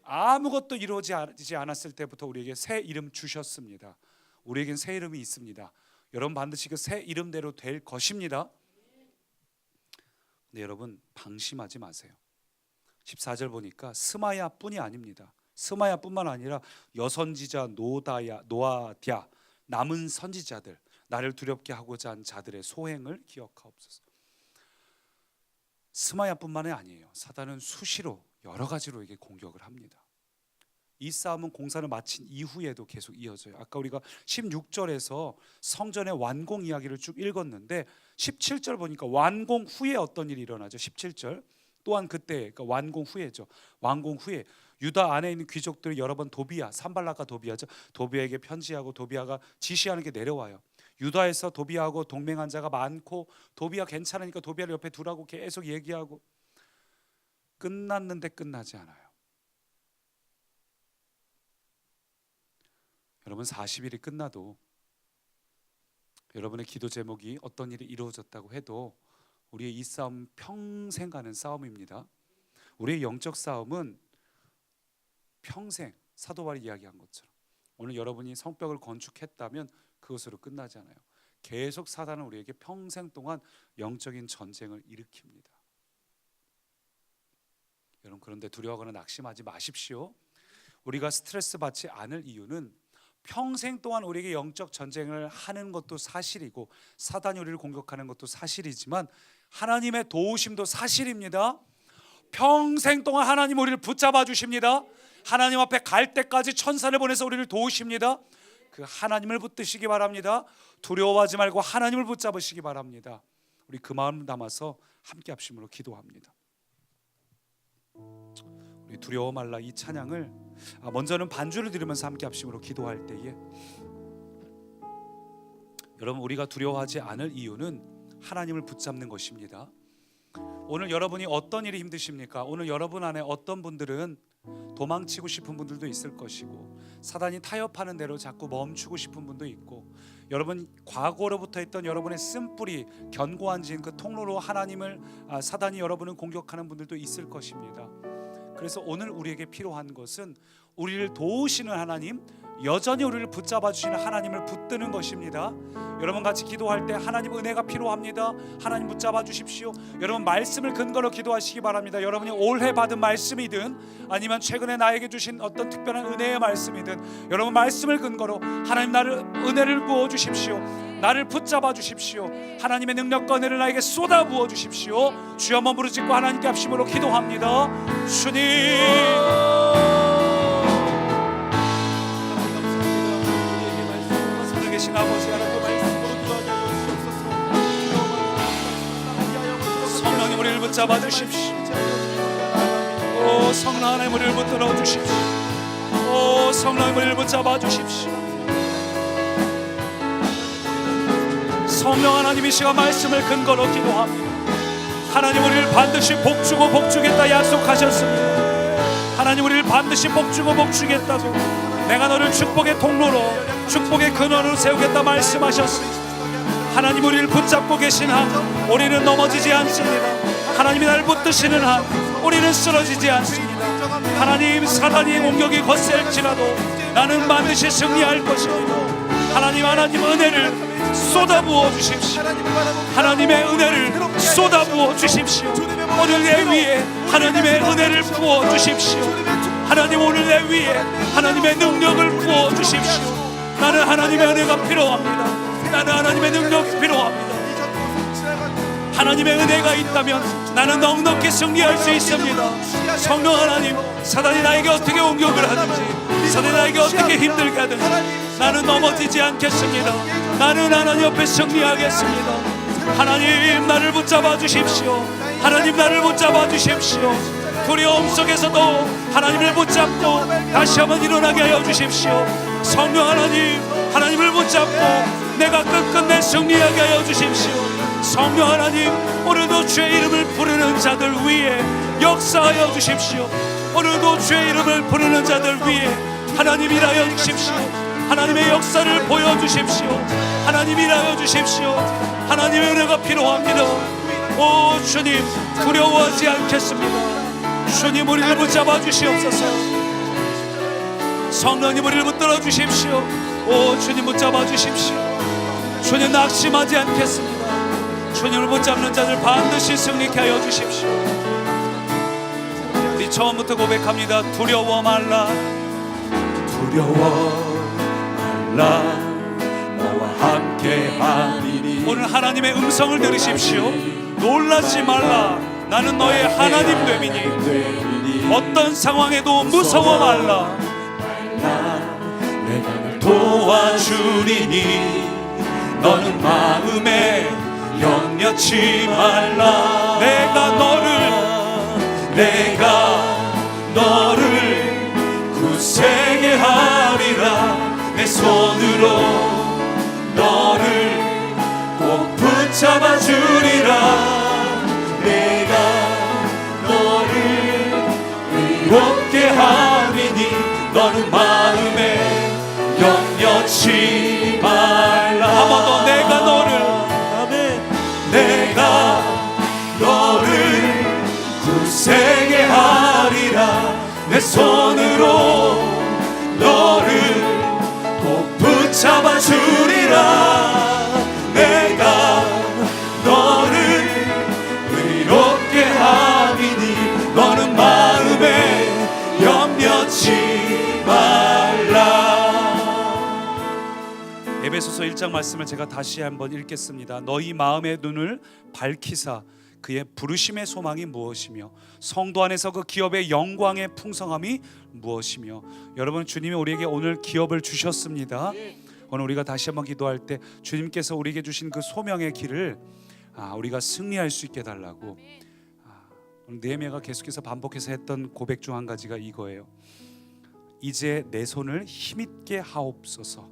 아무것도 이루어지지 않았을 때부터 우리에게 새 이름 주셨습니다. 우리에겐 새 이름이 있습니다. 여러분, 반드시 그 새 이름대로 될 것입니다. 근데 여러분, 방심하지 마세요. 14절 보니까 스마야뿐이 아닙니다. 스마야뿐만 아니라 여선지자 노아랴 남은 선지자들, 나를 두렵게 하고자 한 자들의 소행을 기억하옵소서. 스마야뿐만이 아니에요. 사단은 수시로 여러 가지로 이게 공격을 합니다. 이 싸움은 공사를 마친 이후에도 계속 이어져요. 아까 우리가 16절에서 성전의 완공 이야기를 쭉 읽었는데 17절 보니까 완공 후에 어떤 일이 일어나죠. 17절 또한 그때, 그러니까 완공 후에죠. 완공 후에 유다 안에 있는 귀족들이 여러 번 산발락과 도비아죠. 도비아에게 편지하고 도비아가 지시하는 게 내려와요. 유다에서 도비아하고 동맹한 자가 많고 도비아 괜찮으니까 도비아를 옆에 두라고 계속 얘기하고 끝났는데 끝나지 않아요. 여러분, 40일이 끝나도 여러분의 기도 제목이 어떤 일이 이루어졌다고 해도 우리의 이 싸움 평생 가는 싸움입니다. 우리의 영적 싸움은 평생, 사도 바울이 이야기한 것처럼 오늘 여러분이 성벽을 건축했다면 그것으로 끝나지 않아요. 계속 사단은 우리에게 평생 동안 영적인 전쟁을 일으킵니다. 여러분, 그런데 두려워하거나 낙심하지 마십시오. 우리가 스트레스 받지 않을 이유는 평생 동안 우리에게 영적 전쟁을 하는 것도 사실이고 사단이 우리를 공격하는 것도 사실이지만 하나님의 도우심도 사실입니다. 평생 동안 하나님 우리를 붙잡아 주십니다. 하나님 앞에 갈 때까지 천사를 보내서 우리를 도우십니다. 그 하나님을 붙드시기 바랍니다. 두려워하지 말고 하나님을 붙잡으시기 바랍니다. 우리 그 마음 담아서 함께 합심으로 기도합니다. 우리 두려워 말라 이 찬양을 먼저는 반주를 들으면서 함께 합심으로 기도할 때에 여러분, 우리가 두려워하지 않을 이유는 하나님을 붙잡는 것입니다. 오늘 여러분이 어떤 일이 힘드십니까? 오늘 여러분 안에 어떤 분들은 도망치고 싶은 분들도 있을 것이고 사단이 타협하는 대로 자꾸 멈추고 싶은 분도 있고 여러분 과거로부터 있던 여러분의 쓴뿌리 견고한 진 그 통로로 하나님을 사단이 여러분을 공격하는 분들도 있을 것입니다. 그래서 오늘 우리에게 필요한 것은 우리를 도우시는 하나님, 여전히 우리를 붙잡아 주시는 하나님을 붙드는 것입니다. 여러분 같이 기도할 때 하나님 은혜가 필요합니다. 하나님 붙잡아 주십시오. 여러분 말씀을 근거로 기도하시기 바랍니다. 여러분이 올해 받은 말씀이든 아니면 최근에 나에게 주신 어떤 특별한 은혜의 말씀이든 여러분 말씀을 근거로 하나님 나를 은혜를 부어 주십시오. 나를 붙잡아 주십시오. 하나님의 능력과 은혜를 나에게 쏟아 부어 주십시오. 주여 한번 부르짖고 하나님께 합심으로 기도합니다. 주님, 계신 아버지 하나님 말씀으로 기도하여 성령님 우리를 붙잡아 주십시오. 오 성령 하나님 우리를 붙들어 주십시오. 오 성령 우리를 붙잡아 주십시오. 성령 하나님 이 시간 말씀을 근거로 기도합니다. 하나님 우리를 반드시 복주고 복주겠다 약속하셨습니다. 하나님 우리를 반드시 복주고 복주겠다고, 내가 너를 축복의 통로로 축복의 근원으로 세우겠다 말씀하셨습니다. 하나님 우리를 붙잡고 계신 한 우리는 넘어지지 않습니다. 하나님이 나를 붙드시는 한 우리는 쓰러지지 않습니다. 하나님 사단의 공격이 거셀지라도 나는 반드시 승리할 것입니다. 하나님 은혜를 쏟아부어 주십시오. 하나님의 은혜를 쏟아부어 주십시오. 오늘 내 위에 하나님의 은혜를 부어 주십시오. 하나님 오늘 내 위에 하나님의 능력을 부어 주십시오. 나는 하나님의 은혜가 필요합니다. 나는 하나님의 능력이 필요합니다. 하나님의 은혜가 있다면 나는 넉넉히 승리할 수 있습니다. 성령 하나님, 사단이 나에게 어떻게 공격을 하든지, 사단이 나에게 어떻게 힘들게 하든지 나는 넘어지지 않겠습니다. 나는 하나님 옆에 승리하겠습니다. 하나님 나를 붙잡아 주십시오. 하나님 나를 붙잡아 주십시오. 두려움 속에서도 하나님을 붙잡고 다시 한번 일어나게 하여 주십시오. 성령 하나님, 하나님을 붙잡고 내가 끝끝내 승리하게 하여 주십시오. 성령 하나님, 오늘도 주의 이름을 부르는 자들 위에 역사하여 주십시오. 오늘도 주의 이름을 부르는 자들 위에 하나님 일하여 주십시오. 하나님의 역사를 보여주십시오. 하나님 일하여 주십시오. 하나님의 은혜가 필요합니다. 오 주님, 두려워하지 않겠습니다. 주님 우리를 붙잡아 주시옵소서. 성령님 우리를 붙들어 주십시오. 오 주님 붙잡아 주십시오. 주님 낙심하지 않겠습니다. 주님을 붙잡는 자들 반드시 승리케 하여 주십시오. 우리 처음부터 고백합니다. 두려워 말라, 두려워 말라, 나와 함께 하리니. 오늘 하나님의 음성을 들으십시오. 놀라지 말라, 나는 너의 하나님 됨이니. 어떤 상황에도 무서워 말라, 내가 널 도와주리니. 너는 마음에 염려치 말라. 내가 너를 굳세게 하리라. 내 손으로 너를 꼭 붙잡아 주리라. 내가 너를 의롭게 하리니. 너는 마음에 염려치 말라. 한 번 더. 내가 너를 굳세게 하리라. 내 손으로 너를 꼭 붙잡아 주리라. 내가 너를 의롭게 하리니. 너는 마음에 염려치 말라. 에베소서 1장 말씀을 제가 다시 한번 읽겠습니다. 너희 마음의 눈을 밝히사 그의 부르심의 소망이 무엇이며 성도 안에서 그 기업의 영광의 풍성함이 무엇이며. 여러분, 주님이 우리에게 오늘 기업을 주셨습니다. 오늘 우리가 다시 한번 기도할 때 주님께서 우리에게 주신 그 소명의 길을 우리가 승리할 수 있게 달라고. 오늘 느헤미야가 계속해서 반복해서 했던 고백 중 한 가지가 이거예요. 이제 내 손을 힘있게 하옵소서.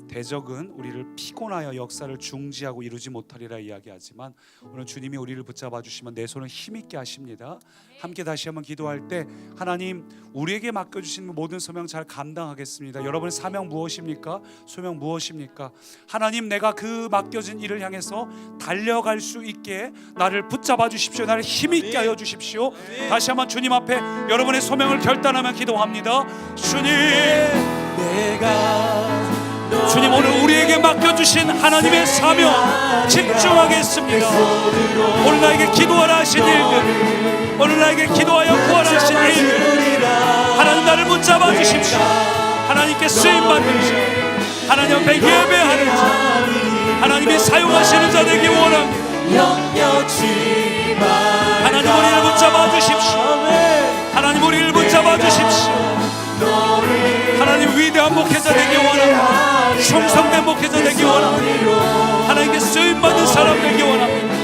대적은 우리를 피곤하여 역사를 중지하고 이루지 못하리라 이야기하지만 오늘 주님이 우리를 붙잡아 주시면 내 손을 힘있게 하십니다. 함께 다시 한번 기도할 때 하나님, 우리에게 맡겨주신 모든 소명 잘 감당하겠습니다. 여러분의 사명 무엇입니까? 소명 무엇입니까? 하나님, 내가 그 맡겨진 일을 향해서 달려갈 수 있게 나를 붙잡아 주십시오. 나를 힘있게 하여 주십시오. 다시 한번 주님 앞에 여러분의 소명을 결단하며 기도합니다. 주님, 오늘 우리에게 맡겨주신 하나님의 사명 집중하겠습니다. 오늘 나에게 기도하라 하신 일들, 오늘 나에게 기도하여 구하라 하신 일들, 하나님 나를 붙잡아 주십시오. 하나님께 쓰임받는 자, 하나님 앞에 예배하는 자, 하나님이 사용하시는 자 되기 원합니다. 하나님 우리를 붙잡아 주십시오. 하나님 우리를 붙잡아 주십시오. 하나님 위대한 목회자 되기 원합니다. 충성된 목회자 되기 원합니다. 하나님께 쓰임받는 사람 되기 원합니다.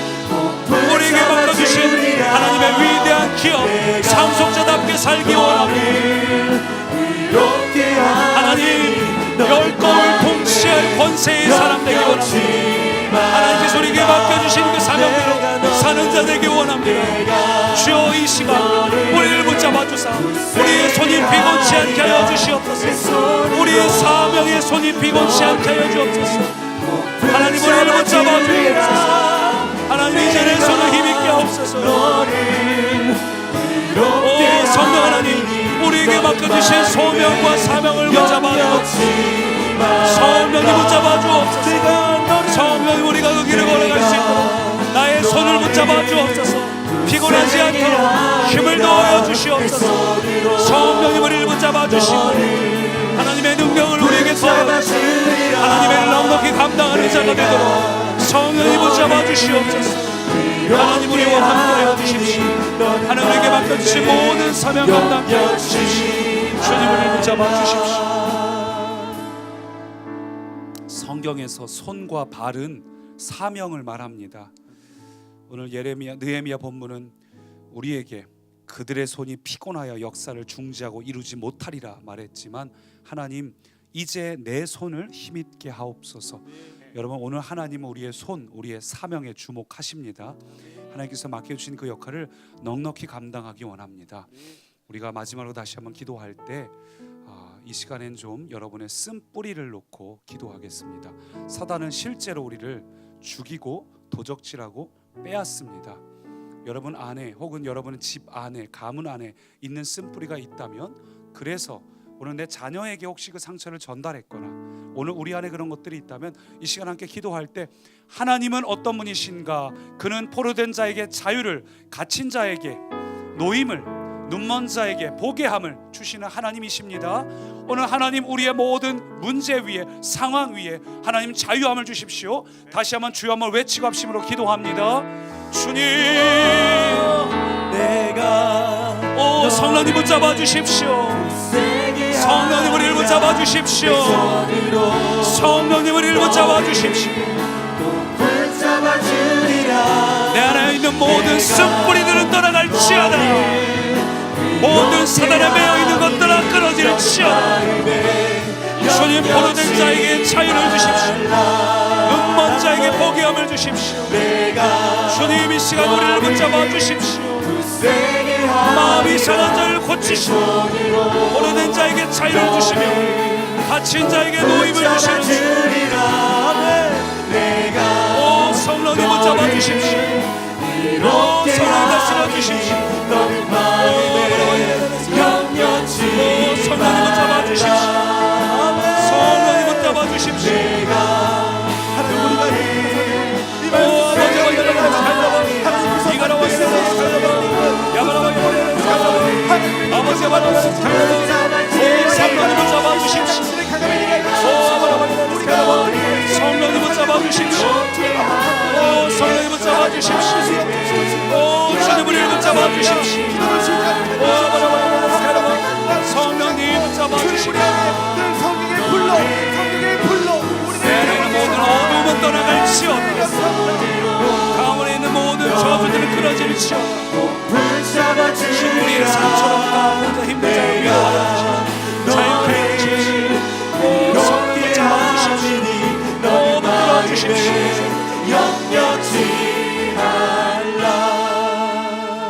우리에게 맡겨주신 하나님의 위대한 기업 상속자답게 살기 원합니다. 하나님, 열 거울 통치할 권세의 사람 되기 원합니다. 하나님께서 우리에게 맡겨주신 그 사명대로 기도하는 자 되기 원합니다. 주여 이 시간 우리를 붙잡아 주사 우리의 손이 비곤치 않게 하여 주시옵소서. 우리의 사명의 손이 비곤치 않게 하여 주옵소서. 하나님 우리를 붙잡아 주옵소서. 하나님 이제 내 손을 힘있게 하옵소서. 오 성령 하나님 우리에게 맡겨주신 소명과 사명을 붙잡아 주옵소서. 성령이 붙잡아 주옵소서. 성령이 우리가 그 길을 걸어갈 수 있도록 나의 손을 붙잡아 주옵소서. 피곤하지 않도록 힘을 넣어 주시옵소서. 성령이 우리를 붙잡아 주시고 하나님의 능력을 우리에게 더하여 주시고 하나님의 넉넉히 감당하는 자가 되도록 성령이 붙잡아 주시옵소서. 하나님 우리와 함께하여 주십시오. 하나님에게 맡겨주신 모든 사명 감당케 하여 주십시오. 주님을 붙잡아 주십시오. 성경에서 손과 발은 사명을 말합니다. 오늘 느헤미야 본문은 우리에게 그들의 손이 피곤하여 역사를 중지하고 이루지 못하리라 말했지만 하나님 이제 내 손을 힘있게 하옵소서. 여러분 오늘 하나님은 우리의 손, 우리의 사명에 주목하십니다. 하나님께서 맡겨주신 그 역할을 넉넉히 감당하기 원합니다. 우리가 마지막으로 다시 한번 기도할 때 이 시간엔 좀 여러분의 쓴뿌리를 놓고 기도하겠습니다. 사단은 실제로 우리를 죽이고 도적질하고 빼앗습니다. 여러분 안에 혹은 여러분의 집 안에 가문 안에 있는 쓴뿌리가 있다면 그래서 오늘 내 자녀에게 혹시 그 상처를 전달했거나 오늘 우리 안에 그런 것들이 있다면 이 시간 함께 기도할 때 하나님은 어떤 분이신가? 그는 포로된 자에게 자유를, 갇힌 자에게 노임을, 눈먼 자에게 보게 함을 주시는 하나님이십니다. 오늘 하나님 우리의 모든 문제 위에 상황 위에 하나님 자유함을 주십시오. 다시 한번 주여 한번 외치고 합심으로 기도합니다. 주님 내가 오 성령님 붙잡아 주십시오. 성령님 우리를 붙잡아 주십시오. 성령님 우리를 붙잡아 주십시오. 내 안에 있는 모든 쓴뿌리들은 떠나갈지어다. 모든 사단에 매여있는 것들은 끊어질지어다. 주님 포로된 자에게 자유를 주십시오. 눈먼 자에게 보게함을 주십시오. 주님 이 시간 우리를 붙잡아 주십시오. 마음이 상한 자를 고치시고 포로된 자에게 자유를 주시며 갇힌 자에게 노임을 주시는 주. 오 성령님 붙잡아 주십시오. 오 성령 다스려 주십시오. 오 성령님 붙잡아 주십시오. 성령님 붙잡아 주십시오. 아버지 성령님을 잡아주십시오. 성령님을 잡아주십시오. 성령님을 잡아주십시오. 주님 우리를 잡아주십시오. 성령님 잡아주십시오. 내 모든 어둠은 떠나갈지어다. 가문에 있는 모든 저주들은 끊어질지어다. 우리의 상처로부터 혼자 힘든 자를 위하여 자유케 해주십시오. 성령을 잡아주십시오. 붙들어 주십시오.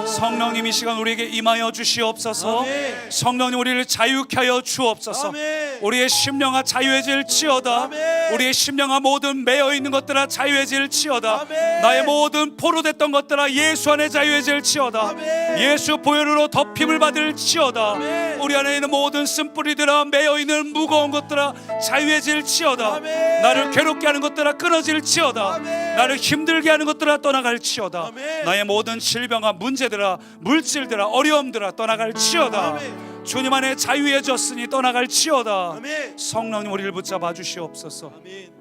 성령님 이 시간 우리에게 임하여 주시옵소서. 아멘. 성령님 우리를 자유케 하여 주옵소서. 아멘. 우리의 심령아 자유해질지어다. 아멘. 우리의 심령아 모든 매여있는 것들아 자유해질지어다. 아멘. 나의 모든 포로됐던 것들아 예수 안에 자유해질지어다. 아멘. 예수 보혈로 덮임을 받을지어다. 아멘. 우리 안에 있는 모든 쓴뿌리들아 매여있는 무거운 것들아 자유해질지어다. 아멘. 나를 괴롭게 하는 것들아 끊어질지어다. 아멘. 나를 힘들게 하는 것들아 떠나갈지어다. 아멘. 나의 모든 질병아 문제들아 물질들아 어려움들아 떠나갈지어다. 아멘. 주님 안에 자유해졌으니 떠나갈지어다. 아멘. 성령님 우리를 붙잡아 주시옵소서. 아멘.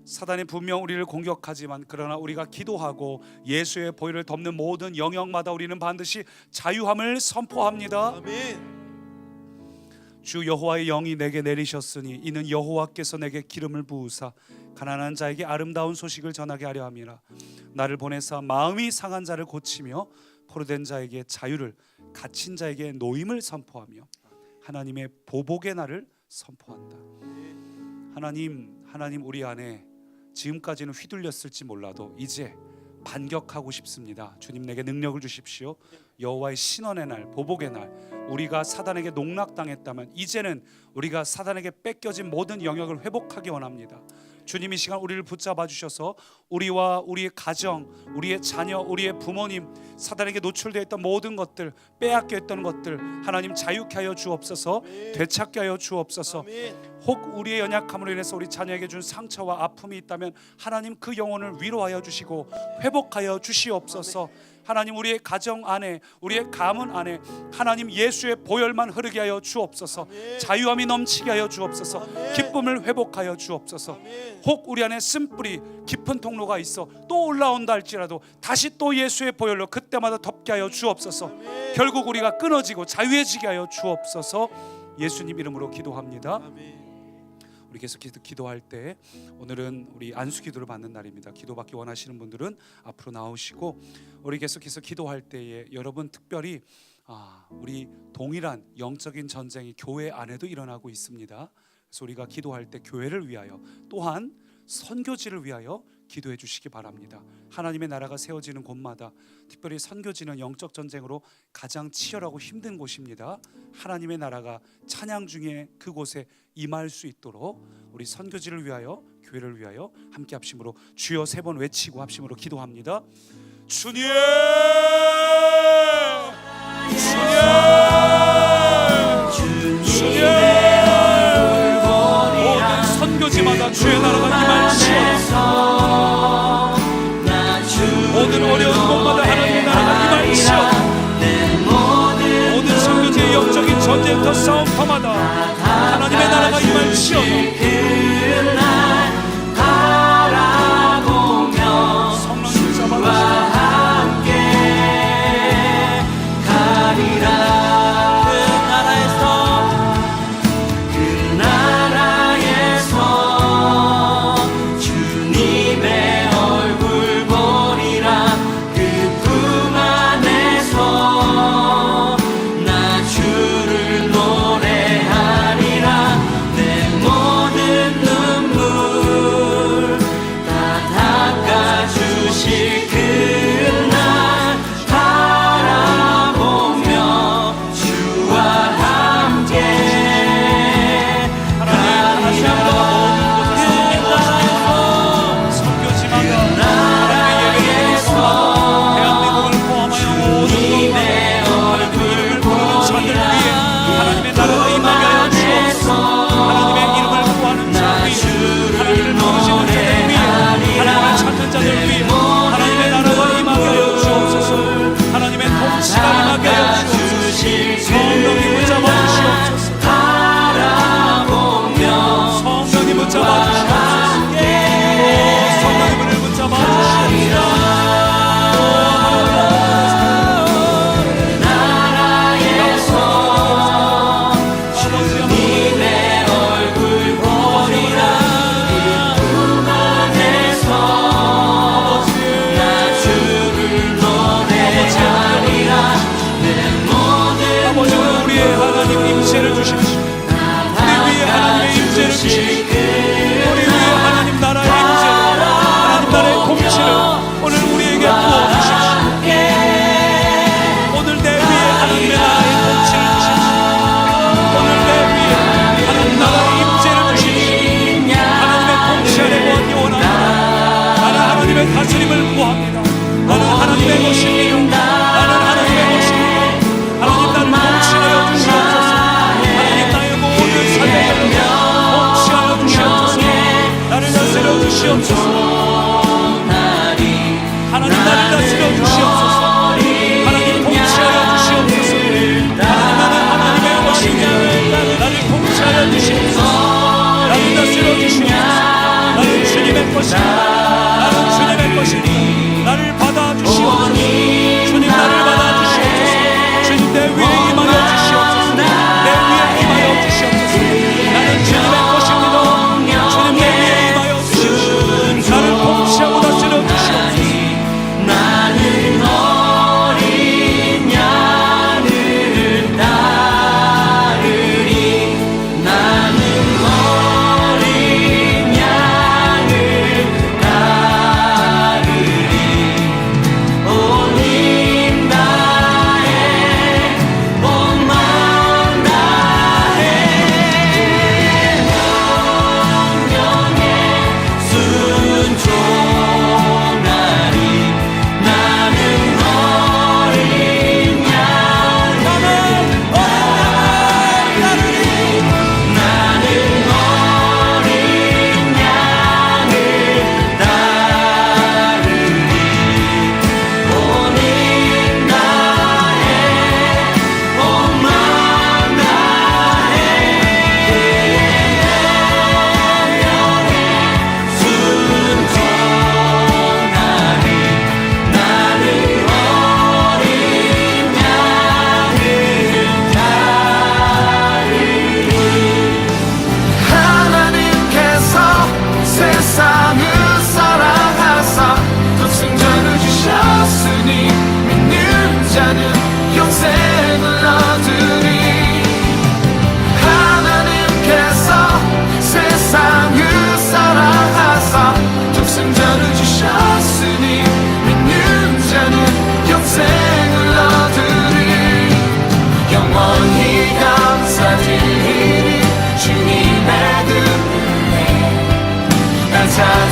사단이 분명 우리를 공격하지만 그러나 우리가 기도하고 예수의 보혈을 덮는 모든 영역마다 우리는 반드시 자유함을 선포합니다. 아멘. 주 여호와의 영이 내게 내리셨으니 이는 여호와께서 내게 기름을 부으사 가난한 자에게 아름다운 소식을 전하게 하려 함이라. 나를 보내사 마음이 상한 자를 고치며 포로된 자에게 자유를 갇힌 자에게 노임을 선포하며 하나님의 보복의 날을 선포한다. 하나님 우리 안에 지금까지는 휘둘렸을지 몰라도 이제 반격하고 싶습니다. 주님 내게 능력을 주십시오. 여호와의 신원의 날, 보복의 날, 우리가 사단에게 농락당했다면 이제는 우리가 사단에게 뺏겨진 모든 영역을 회복하기 원합니다. 주님 이 시간 우리를 붙잡아 주셔서 우리와 우리의 가정, 우리의 자녀, 우리의 부모님, 사단에게 노출되어 있던 모든 것들, 빼앗겨 있던 것들 하나님 자유케 하여 주옵소서. 되찾게 하여 주옵소서. 혹 우리의 연약함으로 인해서 우리 자녀에게 준 상처와 아픔이 있다면 하나님 그 영혼을 위로하여 주시고 회복하여 주시옵소서. 하나님 우리의 가정 안에, 우리의 가문 안에 하나님 예수의 보혈만 흐르게 하여 주옵소서. 자유함이 넘치게 하여 주옵소서. 기쁨을 회복하여 주옵소서. 혹 우리 안에 쓴뿌리 깊은 통로가 있어 또 올라온다 할지라도 다시 또 예수의 보혈로 그때마다 덮게 하여 주옵소서. 결국 우리가 끊어지고 자유해지게 하여 주옵소서. 예수님 이름으로 기도합니다. 우리 계속 기도할 때 오늘은 우리 안수 기도를 받는 날입니다. 기도받기 원하시는 분들은 앞으로 나오시고, 우리 계속해서 기도할 때에 여러분 특별히 우리 동일한 영적인 전쟁이 교회 안에도 일어나고 있습니다. 그래서 우리가 기도할 때 교회를 위하여 또한 선교지를 위하여 기도해 주시기 바랍니다. 하나님의 나라가 세워지는 곳마다 특별히 선교지는 영적 전쟁으로 가장 치열하고 힘든 곳입니다. 하나님의 나라가 찬양 중에 그곳에 임할 수 있도록 우리 선교지를 위하여, 교회를 위하여 함께 합심으로 주여 3번 외치고 합심으로 기도합니다. 주님, 주님, 모든 선교지마다 주의 나라가 임할지어다. 모든 어려운 곳마다 하나님의 나라가 임할지어다. 모든 선교지의 영적인 전쟁터 싸움터마다 하나님의 나라가 임할지어다. 성령님 잡아주시고 그 나라에서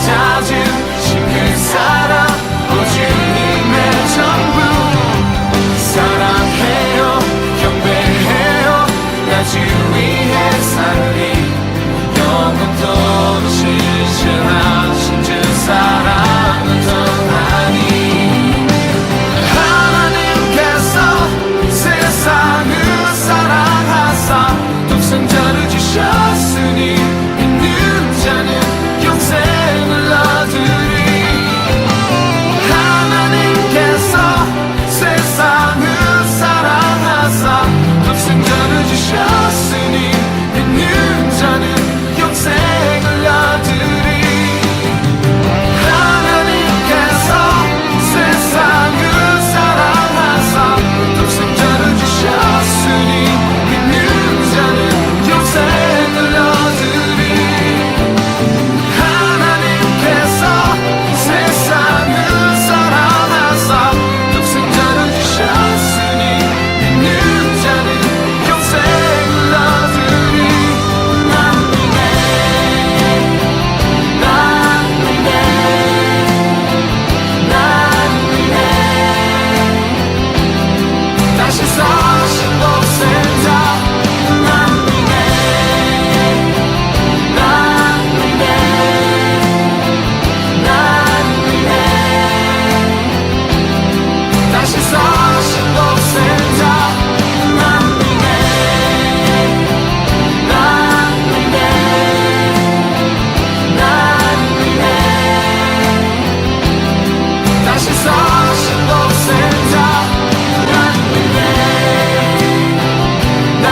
찾으신 그 사랑 오직 님의 전부 사랑해요 경배해요 나 주 위에 살리 영원토록 실천하신 주 사랑은 더하니 하나님께서 세상을 사랑하사 독생자를 주셨으니 믿는 자는 영생을 얻으리 하나님께서 세상을 사랑하사 독생자를 주셨으니 믿는 자는 영생을 얻으리 하나님께서 세상을 사랑하사 독생자를 주셨으니 믿는 자는 영생을 얻으리 하나님께서 세상을 사랑하사 독생자를 주셨으니 믿는 자는 영생을 얻으리 난 믿네 난 믿네 난 믿네 다시 사신 독생자 난 믿네 난 믿네 난 믿네 다시 사신 독생자 난 믿네 난 믿네 난 믿네 다시 사신 독생자 난 믿네 난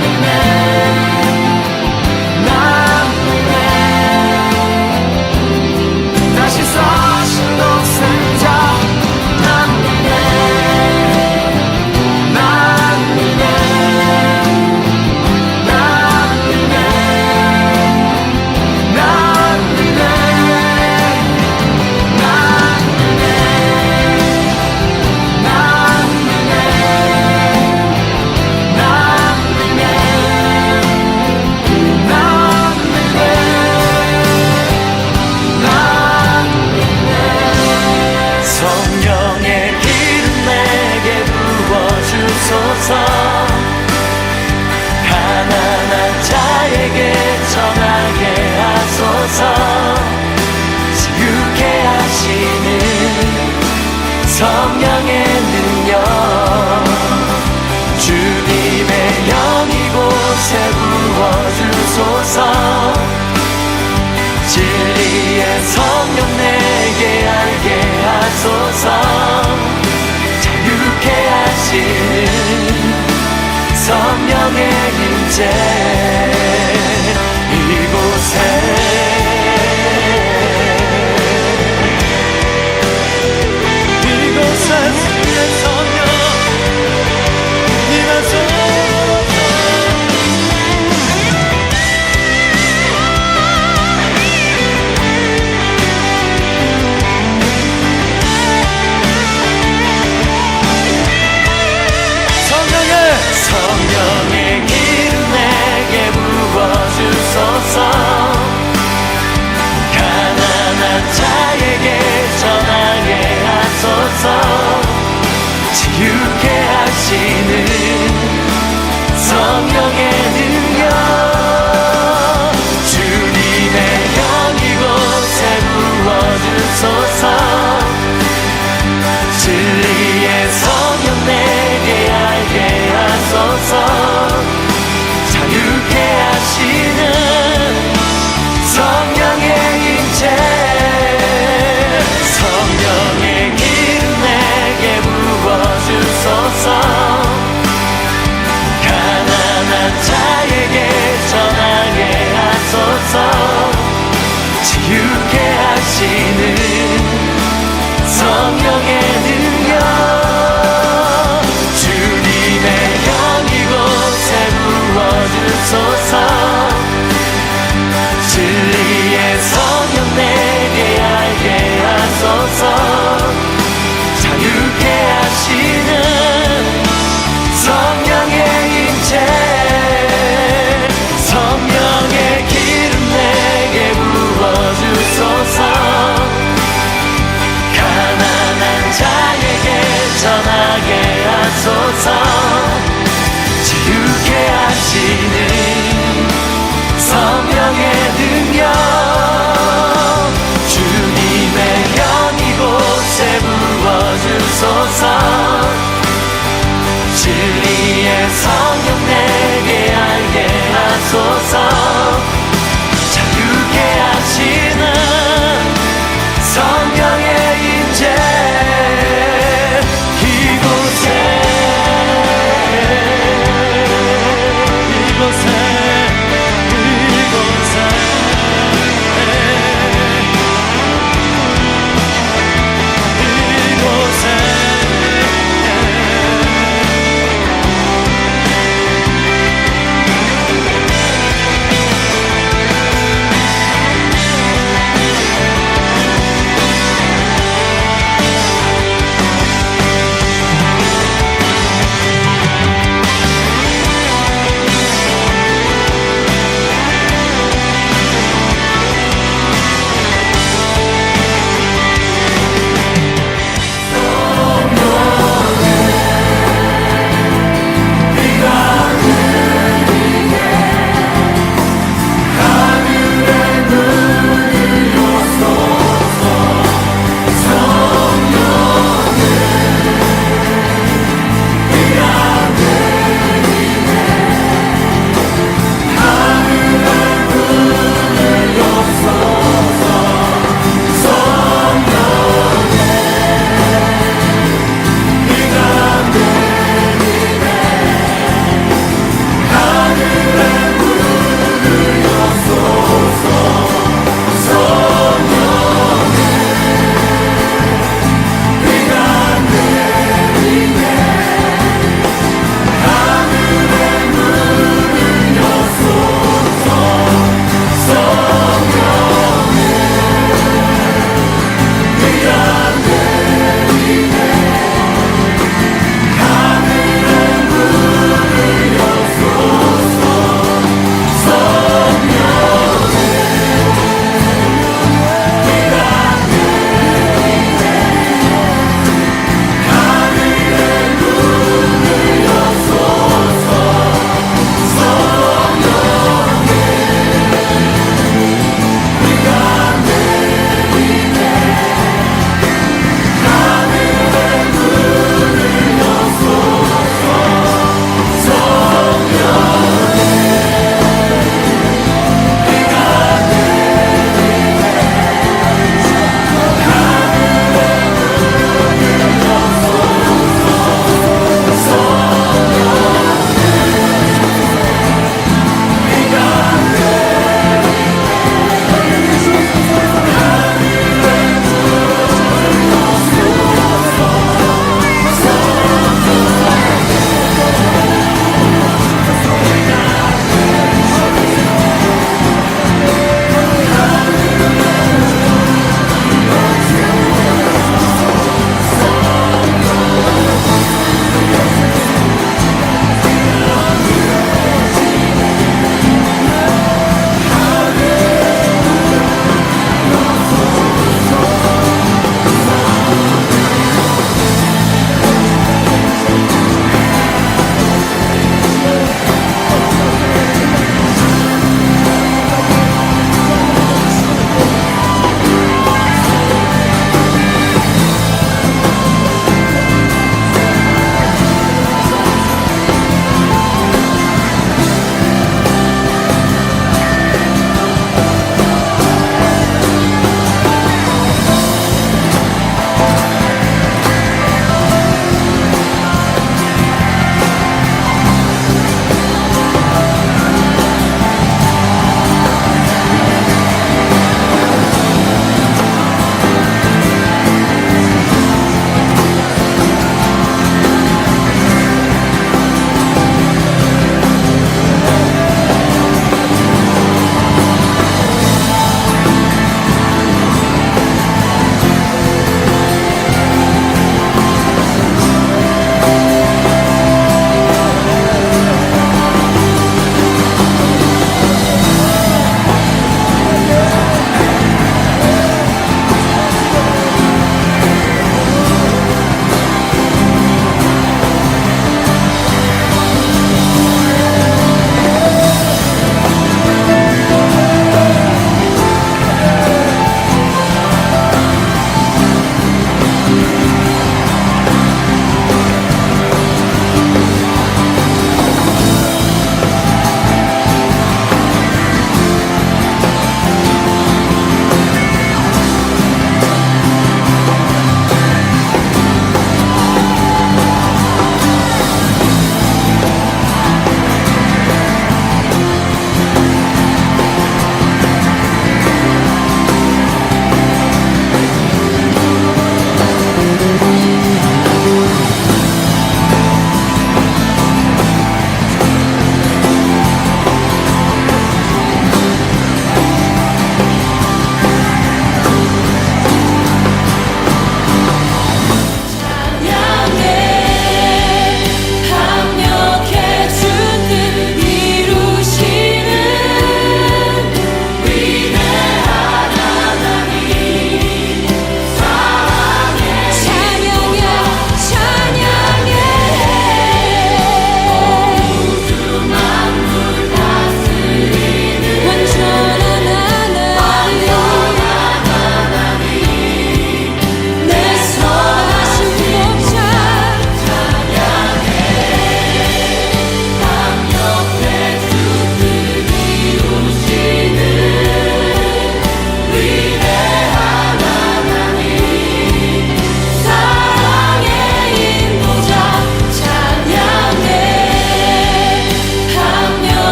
믿네 난 믿네 다시 사신 독생자 난 믿네 난 믿네 난 믿네 난 믿네 난 믿네 난 믿네 난 믿네 난 믿네 난 믿네 성령의 기름 내게 부어주소서 가난한 자에게 전하게 하소서 지우게 하시는 성령의 능력 주님의 영 이곳에 부어주소서 진리의 성령 내게 알게 하소서 자유케 하시는 성령의 임재